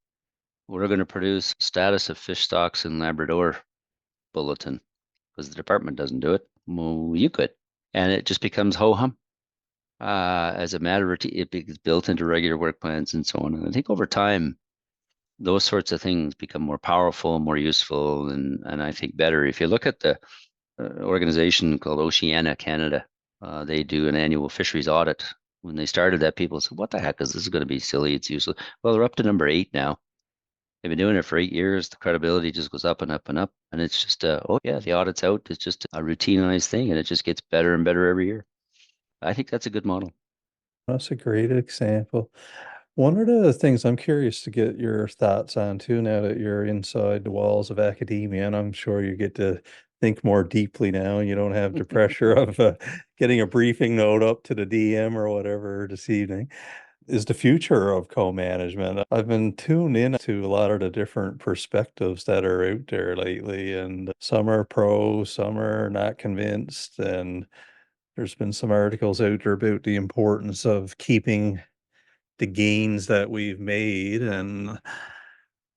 we're going to produce status of fish stocks in Labrador bulletin because the department doesn't do it. Well, you could. And it just becomes ho hum. As a matter of routine, it gets built into regular work plans and so on. And I think over time, those sorts of things become more powerful, more useful, and I think better. If you look at the organization called Oceana Canada, they do an annual fisheries audit. When they started that, people said, "What the heck is this? Is going to be silly. It's useless." Well, they're up to number 8 now. They've been doing it for 8 years. The credibility just goes up and up and up, and it's just, oh yeah, the audit's out. It's just a routinized thing, and it just gets better and better every year. I think that's a good model. that's a great example. One of the things I'm curious to get your thoughts on too, now that you're inside the walls of academia, and I'm sure you get to think more deeply now. You don't have the pressure of getting a briefing note up to the DM or whatever this evening. Is the future of co-management. I've been tuned in to a lot of the different perspectives that are out there lately, and some are pro, some are not convinced. And there's been some articles out there about the importance of keeping the gains that we've made. And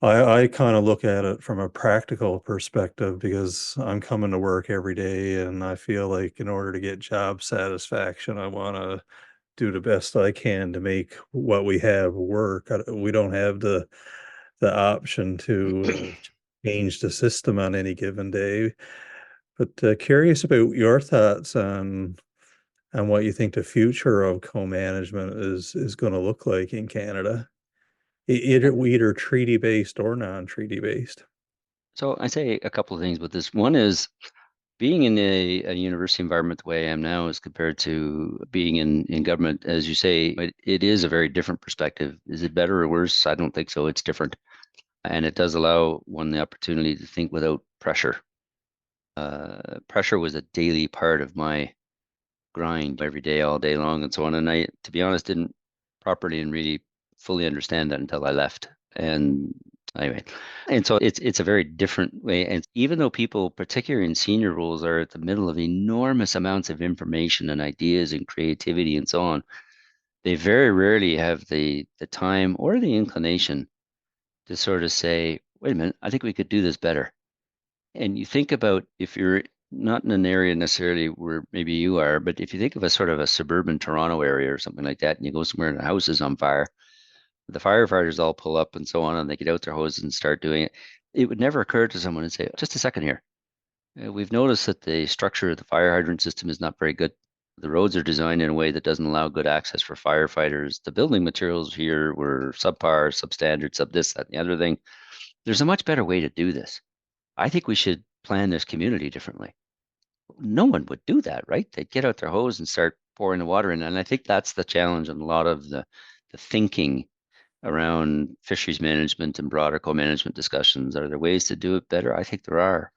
I kind of look at it from a practical perspective, because I'm coming to work every day and I feel like in order to get job satisfaction, I want to do the best I can to make what we have work. We don't have the option to change the system on any given day. But curious about your thoughts on what you think the future of co-management is going to look like in Canada, either treaty based or non-treaty based. So I say a couple of things with this. One is being in a university environment the way I am now as compared to being in government, as you say, it is a very different perspective. Is it better or worse? I don't think so. It's different. And it does allow one the opportunity to think without pressure. Pressure was a daily part of my grind every day, all day long, and so on. And I, to be honest, didn't properly and really fully understand that until I left. And anyway, and so it's a very different way. And even though people, particularly in senior roles, are at the middle of enormous amounts of information and ideas and creativity and so on, they very rarely have the time or the inclination to sort of say, "Wait a minute, I think we could do this better." And you think about, if you're not in an area necessarily where maybe you are, but if you think of a sort of a suburban Toronto area or something like that, and you go somewhere and the house is on fire, the firefighters all pull up and so on, and they get out their hoses and start doing it. It would never occur to someone to say, just a second here. We've noticed that the structure of the fire hydrant system is not very good. The roads are designed in a way that doesn't allow good access for firefighters. The building materials here were subpar, substandard, sub this, that, and the other thing. There's a much better way to do this. I think we should plan this community differently. No one would do that, right? They'd get out their hose and start pouring the water in. And I think that's the challenge in a lot of the thinking around fisheries management and broader co-management discussions. Are there ways to do it better? I think there are.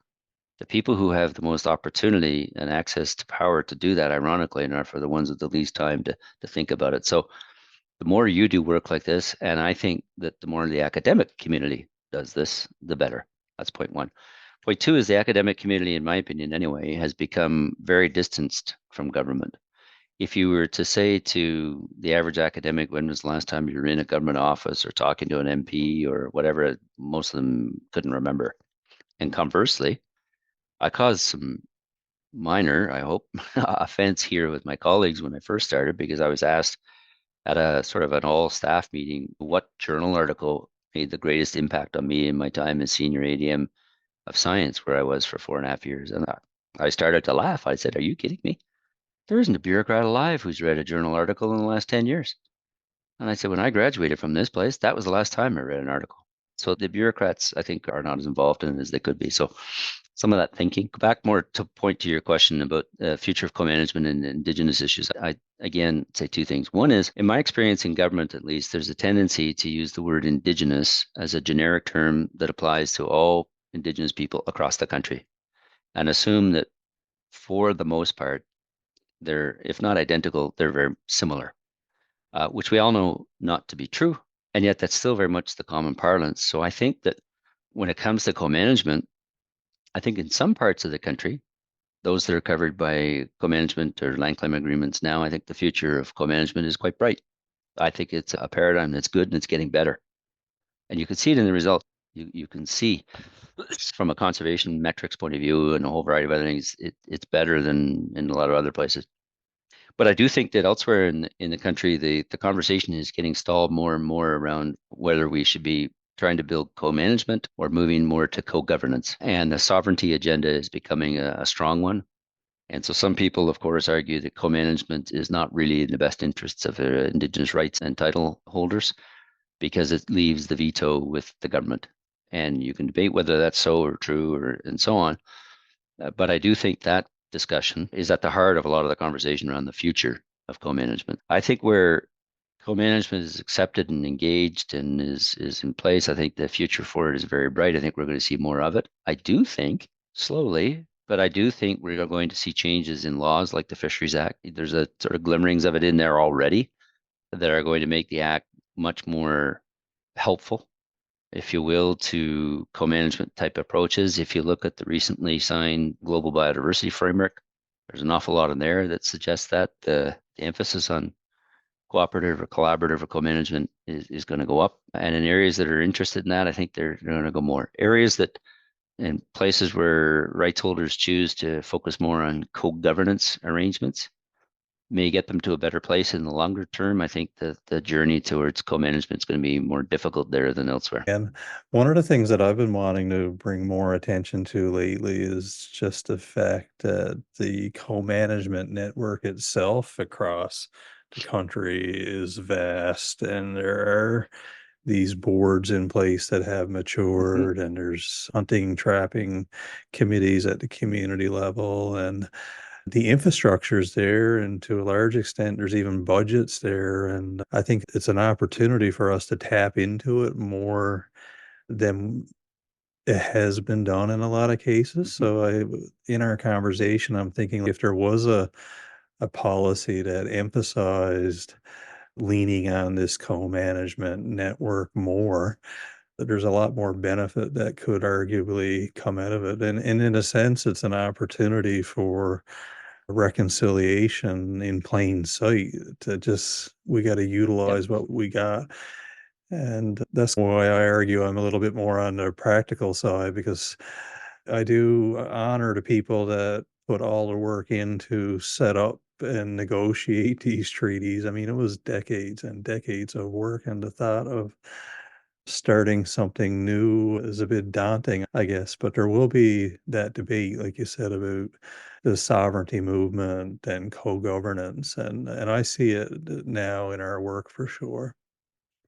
The people who have the most opportunity and access to power to do that, ironically enough, are the ones with the least time to think about it. So the more you do work like this, and I think that the more the academic community does this, the better. That's point one. Point two is the academic community, in my opinion anyway, has become very distanced from government. If you were to say to the average academic, when was the last time you were in a government office or talking to an MP or whatever, most of them couldn't remember. And conversely, I caused some minor, I hope, offense here with my colleagues when I first started, because I was asked at a sort of an all staff meeting what journal article made the greatest impact on me in my time as senior ADM of science, where I was for 4.5 years. And I started to laugh. I said, "Are you kidding me? There isn't a bureaucrat alive who's read a journal article in the last 10 years." And I said, when I graduated from this place, that was the last time I read an article. So the bureaucrats, I think, are not as involved in it as they could be. So some of that thinking. Go back more to point to your question about the future of co-management and Indigenous issues. I again say two things. One is, in my experience in government, at least, there's a tendency to use the word Indigenous as a generic term that applies to all Indigenous people across the country, and assume that for the most part, they're, if not identical, they're very similar, which we all know not to be true. And yet that's still very much the common parlance. So I think that when it comes to co-management, I think in some parts of the country, those that are covered by co-management or land claim agreements now, I think the future of co-management is quite bright. I think it's a paradigm that's good and it's getting better. And you can see it in the results. You can see from a conservation metrics point of view and a whole variety of other things, it's better than in a lot of other places. But I do think that elsewhere in the country, the conversation is getting stalled more and more around whether we should be trying to build co-management or moving more to co-governance. And the sovereignty agenda is becoming a strong one. And so some people, of course, argue that co-management is not really in the best interests of Indigenous rights and title holders because it leaves the veto with the government. And you can debate whether that's so or true or and so on. But I do think that discussion is at the heart of a lot of the conversation around the future of co-management. I think where co-management is accepted and engaged and is in place, I think the future for it is very bright. I think we're going to see more of it. I do think slowly, but I do think we're going to see changes in laws like the Fisheries Act. There's a sort of glimmerings of it in there already that are going to make the act much more helpful, if you will, to co-management type approaches. If you look at the recently signed Global Biodiversity Framework, there's an awful lot in there that suggests that the emphasis on cooperative or collaborative or co-management is going to go up. And in areas that are interested in that, I think they're going to go more. Areas that, in places where rights holders choose to focus more on co-governance arrangements, may get them to a better place in the longer term. I think that the journey towards co-management is going to be more difficult there than elsewhere. And one of the things that I've been wanting to bring more attention to lately is just the fact that the co-management network itself across the country is vast, and there are these boards in place that have Mm-hmm. matured, and there's hunting, trapping committees at the community level, and the infrastructure's there, and to a large extent, there's even budgets there, and I think it's an opportunity for us to tap into it more than it has been done in a lot of cases. Mm-hmm. So in our conversation, I'm thinking if there was a policy that emphasized leaning on this co-management network more, that there's a lot more benefit that could arguably come out of it. And in a sense, it's an opportunity for reconciliation in plain sight to just we got to Yep. utilize what we got. And that's why I argue I'm a little bit more on the practical side, because I do honor the people that put all the work in to set up and negotiate these treaties. I mean, it was decades and decades of work, and the thought of starting something new is a bit daunting, I guess. But there will be that debate, like you said, about the sovereignty movement and co-governance, and I see it now in our work for sure.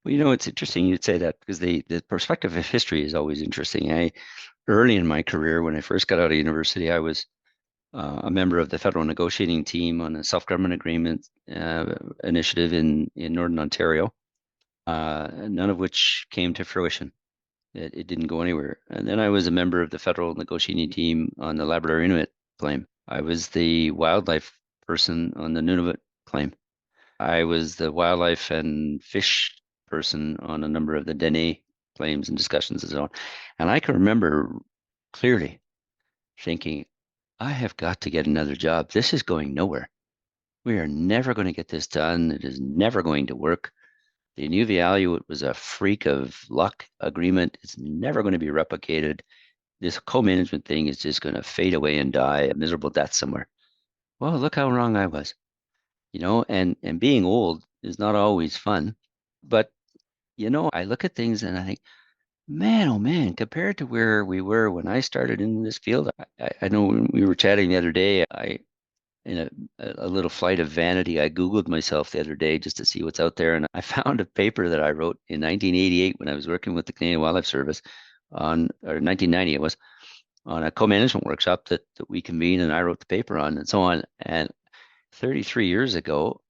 Well, it's interesting you'd say that because the perspective of history is always interesting. Early in my career, when I first got out of university, I was a member of the federal negotiating team on a self-government agreement initiative in Northern Ontario, none of which came to fruition. It didn't go anywhere. And then I was a member of the federal negotiating team on the Labrador Inuit claim. I was the wildlife person on the Nunavut claim. I was the wildlife and fish person on a number of the Dene claims and discussions and so on. And I can remember clearly thinking, I have got to get another job. This is going nowhere. We are never going to get this done. It is never going to work. The Inuvialuit was a freak of luck agreement. It's never going to be replicated. this co-management thing is just going to fade away and die a miserable death somewhere. Well, look how wrong I was, and being old is not always fun. But, I look at things and I think, man, oh man, compared to where we were when I started in this field, I know when we were chatting the other day, in a little flight of vanity, I Googled myself the other day just to see what's out there. And I found a paper that I wrote in 1988 when I was working with the Canadian Wildlife Service or 1990 it was, on a co-management workshop that we convened and I wrote the paper on and so on. And 33 years ago,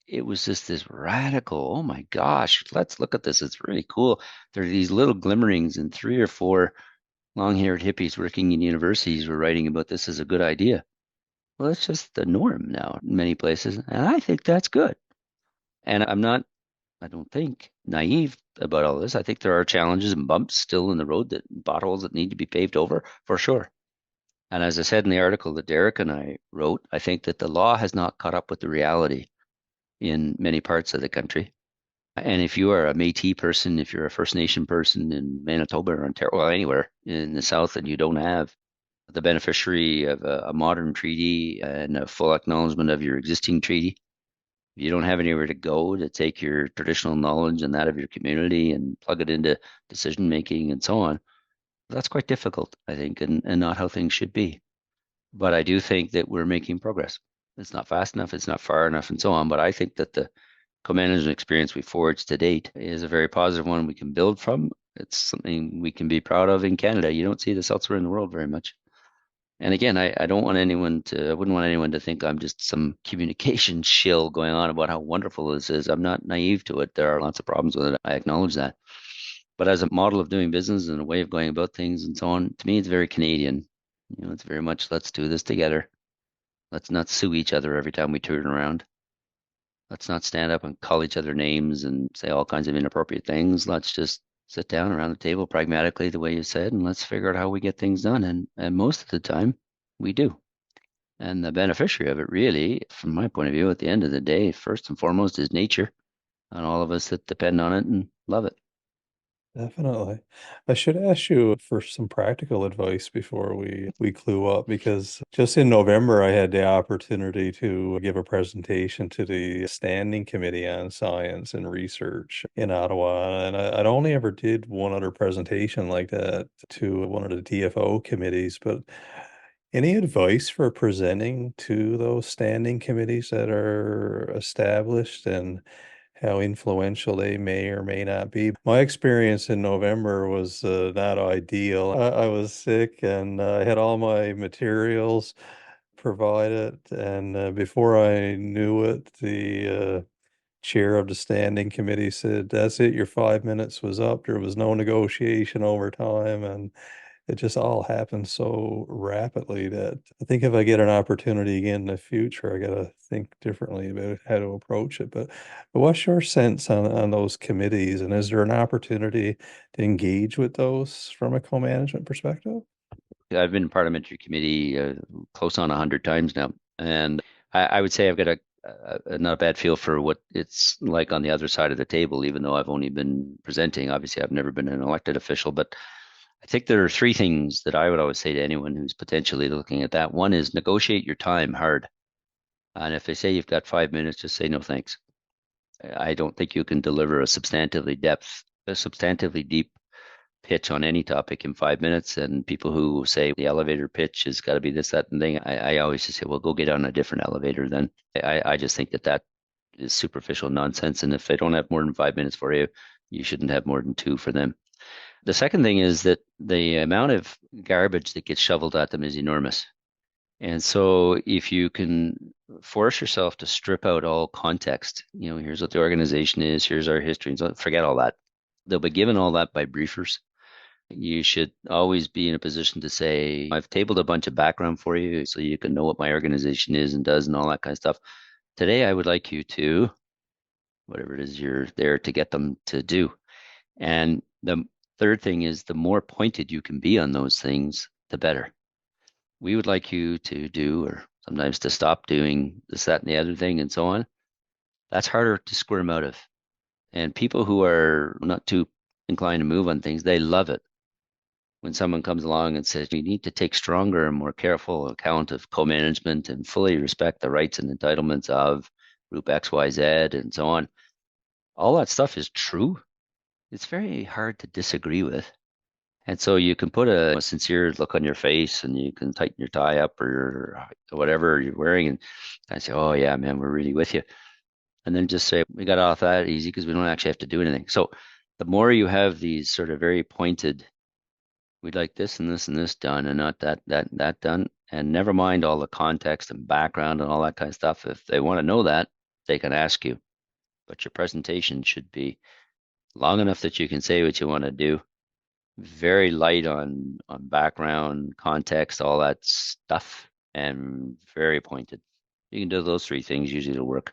it was just this radical, oh my gosh, let's look at this. It's really cool. There are these little glimmerings, and 3 or 4 long-haired hippies working in universities were writing about this as a good idea. Well, it's just the norm now in many places, and I think that's good. And I don't think, naive about all this. I think there are challenges and bumps still in the road, that potholes that need to be paved over for sure. And as I said in the article that Derek and I wrote, I think that the law has not caught up with the reality in many parts of the country. And if you are a Métis person, if you're a First Nation person in Manitoba or Ontario, well, anywhere in the South, and you don't have the beneficiary of a modern treaty and a full acknowledgement of your existing treaty, if you don't have anywhere to go to take your traditional knowledge and that of your community and plug it into decision making and so on, that's quite difficult, I think, and not how things should be. But I do think that we're making progress. It's not fast enough, it's not far enough, and so on. But I think that the co-management experience we forged to date is a very positive one we can build from. It's something we can be proud of in Canada. You don't see this elsewhere in the world very much. And again, I don't want anyone to, I wouldn't want anyone to think I'm just some communication shill going on about how wonderful this is. I'm not naive to it. There are lots of problems with it. I acknowledge that. But as a model of doing business and a way of going about things and so on, to me, it's very Canadian. It's very much, let's do this together. Let's not sue each other every time we turn around. Let's not stand up and call each other names and say all kinds of inappropriate things. Let's just sit down around the table pragmatically, the way you said, and let's figure out how we get things done. And most of the time, we do. And the beneficiary of it, really, from my point of view, at the end of the day, first and foremost, is nature and all of us that depend on it and love it. Definitely. I should ask you for some practical advice before we clue up, because just in November I had the opportunity to give a presentation to the Standing Committee on Science and Research in Ottawa, and I'd only ever did one other presentation like that to one of the DFO committees, but any advice for presenting to those standing committees that are established and how influential they may or may not be? My experience in November was not ideal. I was sick and I had all my materials provided, and before I knew it, the chair of the standing committee said, "That's it, your 5 minutes was up." There was no negotiation over time, and it just all happened so rapidly that I think if I get an opportunity again in the future, I gotta think differently about how to approach it. But what's your sense on those committees, and is there an opportunity to engage with those from a co-management perspective? I've been in parliamentary committee close on 100 times now, and I would say I've got a not a bad feel for what it's like on the other side of the table, even though I've only been presenting. Obviously, I've never been an elected official, but I think there are 3 things that I would always say to anyone who's potentially looking at that. One is negotiate your time hard. And if they say you've got 5 minutes, just say no thanks. I don't think you can deliver a substantively deep pitch on any topic in 5 minutes. And people who say the elevator pitch has got to be this, that, and thing, I always just say, well, go get on a different elevator then. I just think that is superficial nonsense. And if they don't have more than 5 minutes for you, you shouldn't have more than 2 for them. The second thing is that the amount of garbage that gets shoveled at them is enormous. And so if you can force yourself to strip out all context, here's what the organization is, here's our history, and so forget all that. They'll be given all that by briefers. You should always be in a position to say, I've tabled a bunch of background for you so you can know what my organization is and does and all that kind of stuff. Today, I would like you to, whatever it is you're there to get them to do. And the third thing is the more pointed you can be on those things, the better. We would like you to do, or sometimes to stop doing this, that, and the other thing, and so on. That's harder to squirm out of. And people who are not too inclined to move on things, they love it when someone comes along and says, you need to take stronger and more careful account of co-management and fully respect the rights and entitlements of group XYZ and so on, all that stuff is true. It's very hard to disagree with. And so you can put a sincere look on your face and you can tighten your tie up or whatever you're wearing and kind of say, oh, yeah, man, we're really with you. And then just say, we got off that easy because we don't actually have to do anything. So the more you have these sort of very pointed, we'd like this and this and this done and not that done. And never mind all the context and background and all that kind of stuff. If they want to know that, they can ask you. But your presentation should be long enough that you can say what you want to do. Very light on background, context, all that stuff, and very pointed. You can do those three things, usually it'll work.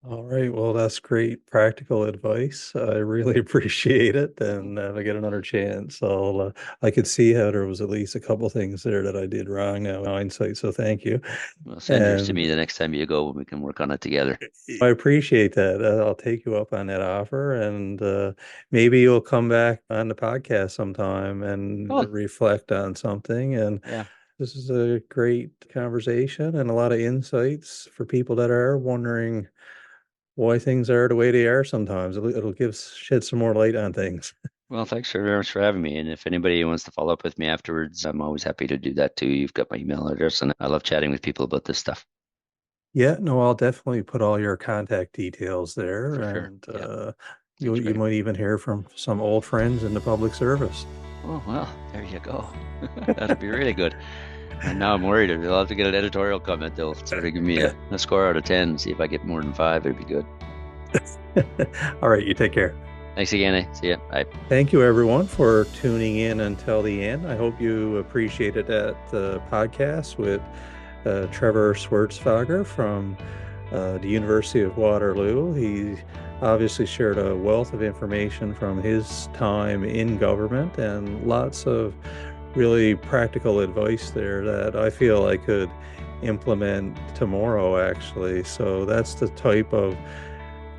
All right. Well, that's great practical advice. I really appreciate it. And if I get another chance, I could see how there was at least a couple things there that I did wrong now in hindsight. So thank you. Well, send yours to me And the next time you go and we can work on it together. I appreciate that. I'll take you up on that offer, and maybe you'll come back on the podcast sometime and Oh, reflect on something. And yeah. this is a great conversation and a lot of insights for people that are wondering why things are the way they are sometimes. It'll shed some more light on things. Well, thanks very much for having me. And if anybody wants to follow up with me afterwards, I'm always happy to do that too. You've got my email address, and I love chatting with people about this stuff. Yeah, no, I'll definitely put all your contact details there, For sure. and Yeah, you sounds you great. might even hear from some old friends in the public service. Oh, well, there you go. That'd be really good. And now I'm worried. I'll have to get an editorial comment. They'll sort of give me a score out of 10, see if I get more than 5. It'd be good. All right, you take care. Thanks again. See ya. Bye. Thank you, everyone, for tuning in until the end. I hope you appreciated that podcast with Trevor Swerdfager from the University of Waterloo. He obviously shared a wealth of information from his time in government and lots of really practical advice there that I feel I could implement tomorrow, actually. So that's the type of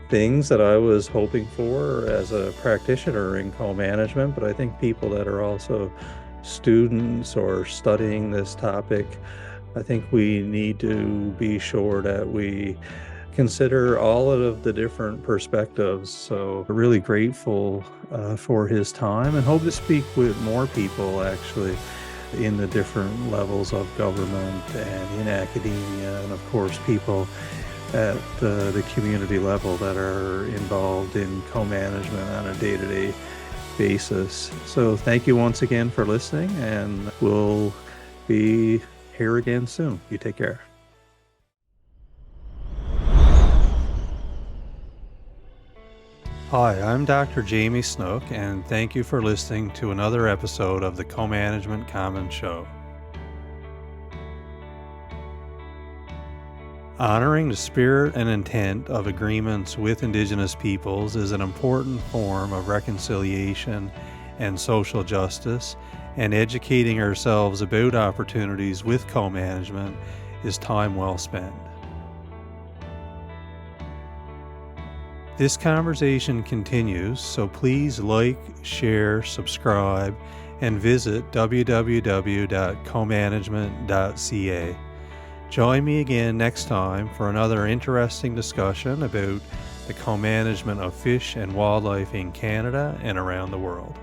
things that I was hoping for as a practitioner in co-management, but I think people that are also students or studying this topic, I think we need to be sure that we consider all of the different perspectives. So really grateful for his time and hope to speak with more people actually in the different levels of government and in academia, and of course people at the community level that are involved in co-management on a day-to-day basis. So thank you once again for listening, and we'll be here again soon. You take care. Hi, I'm Dr. Jamie Snook, and thank you for listening to another episode of the Co-Management Commons Show. Honoring the spirit and intent of agreements with Indigenous peoples is an important form of reconciliation and social justice, and educating ourselves about opportunities with co-management is time well spent. This conversation continues, so please like, share, subscribe, and visit www.comanagement.ca. Join me again next time for another interesting discussion about the co-management of fish and wildlife in Canada and around the world.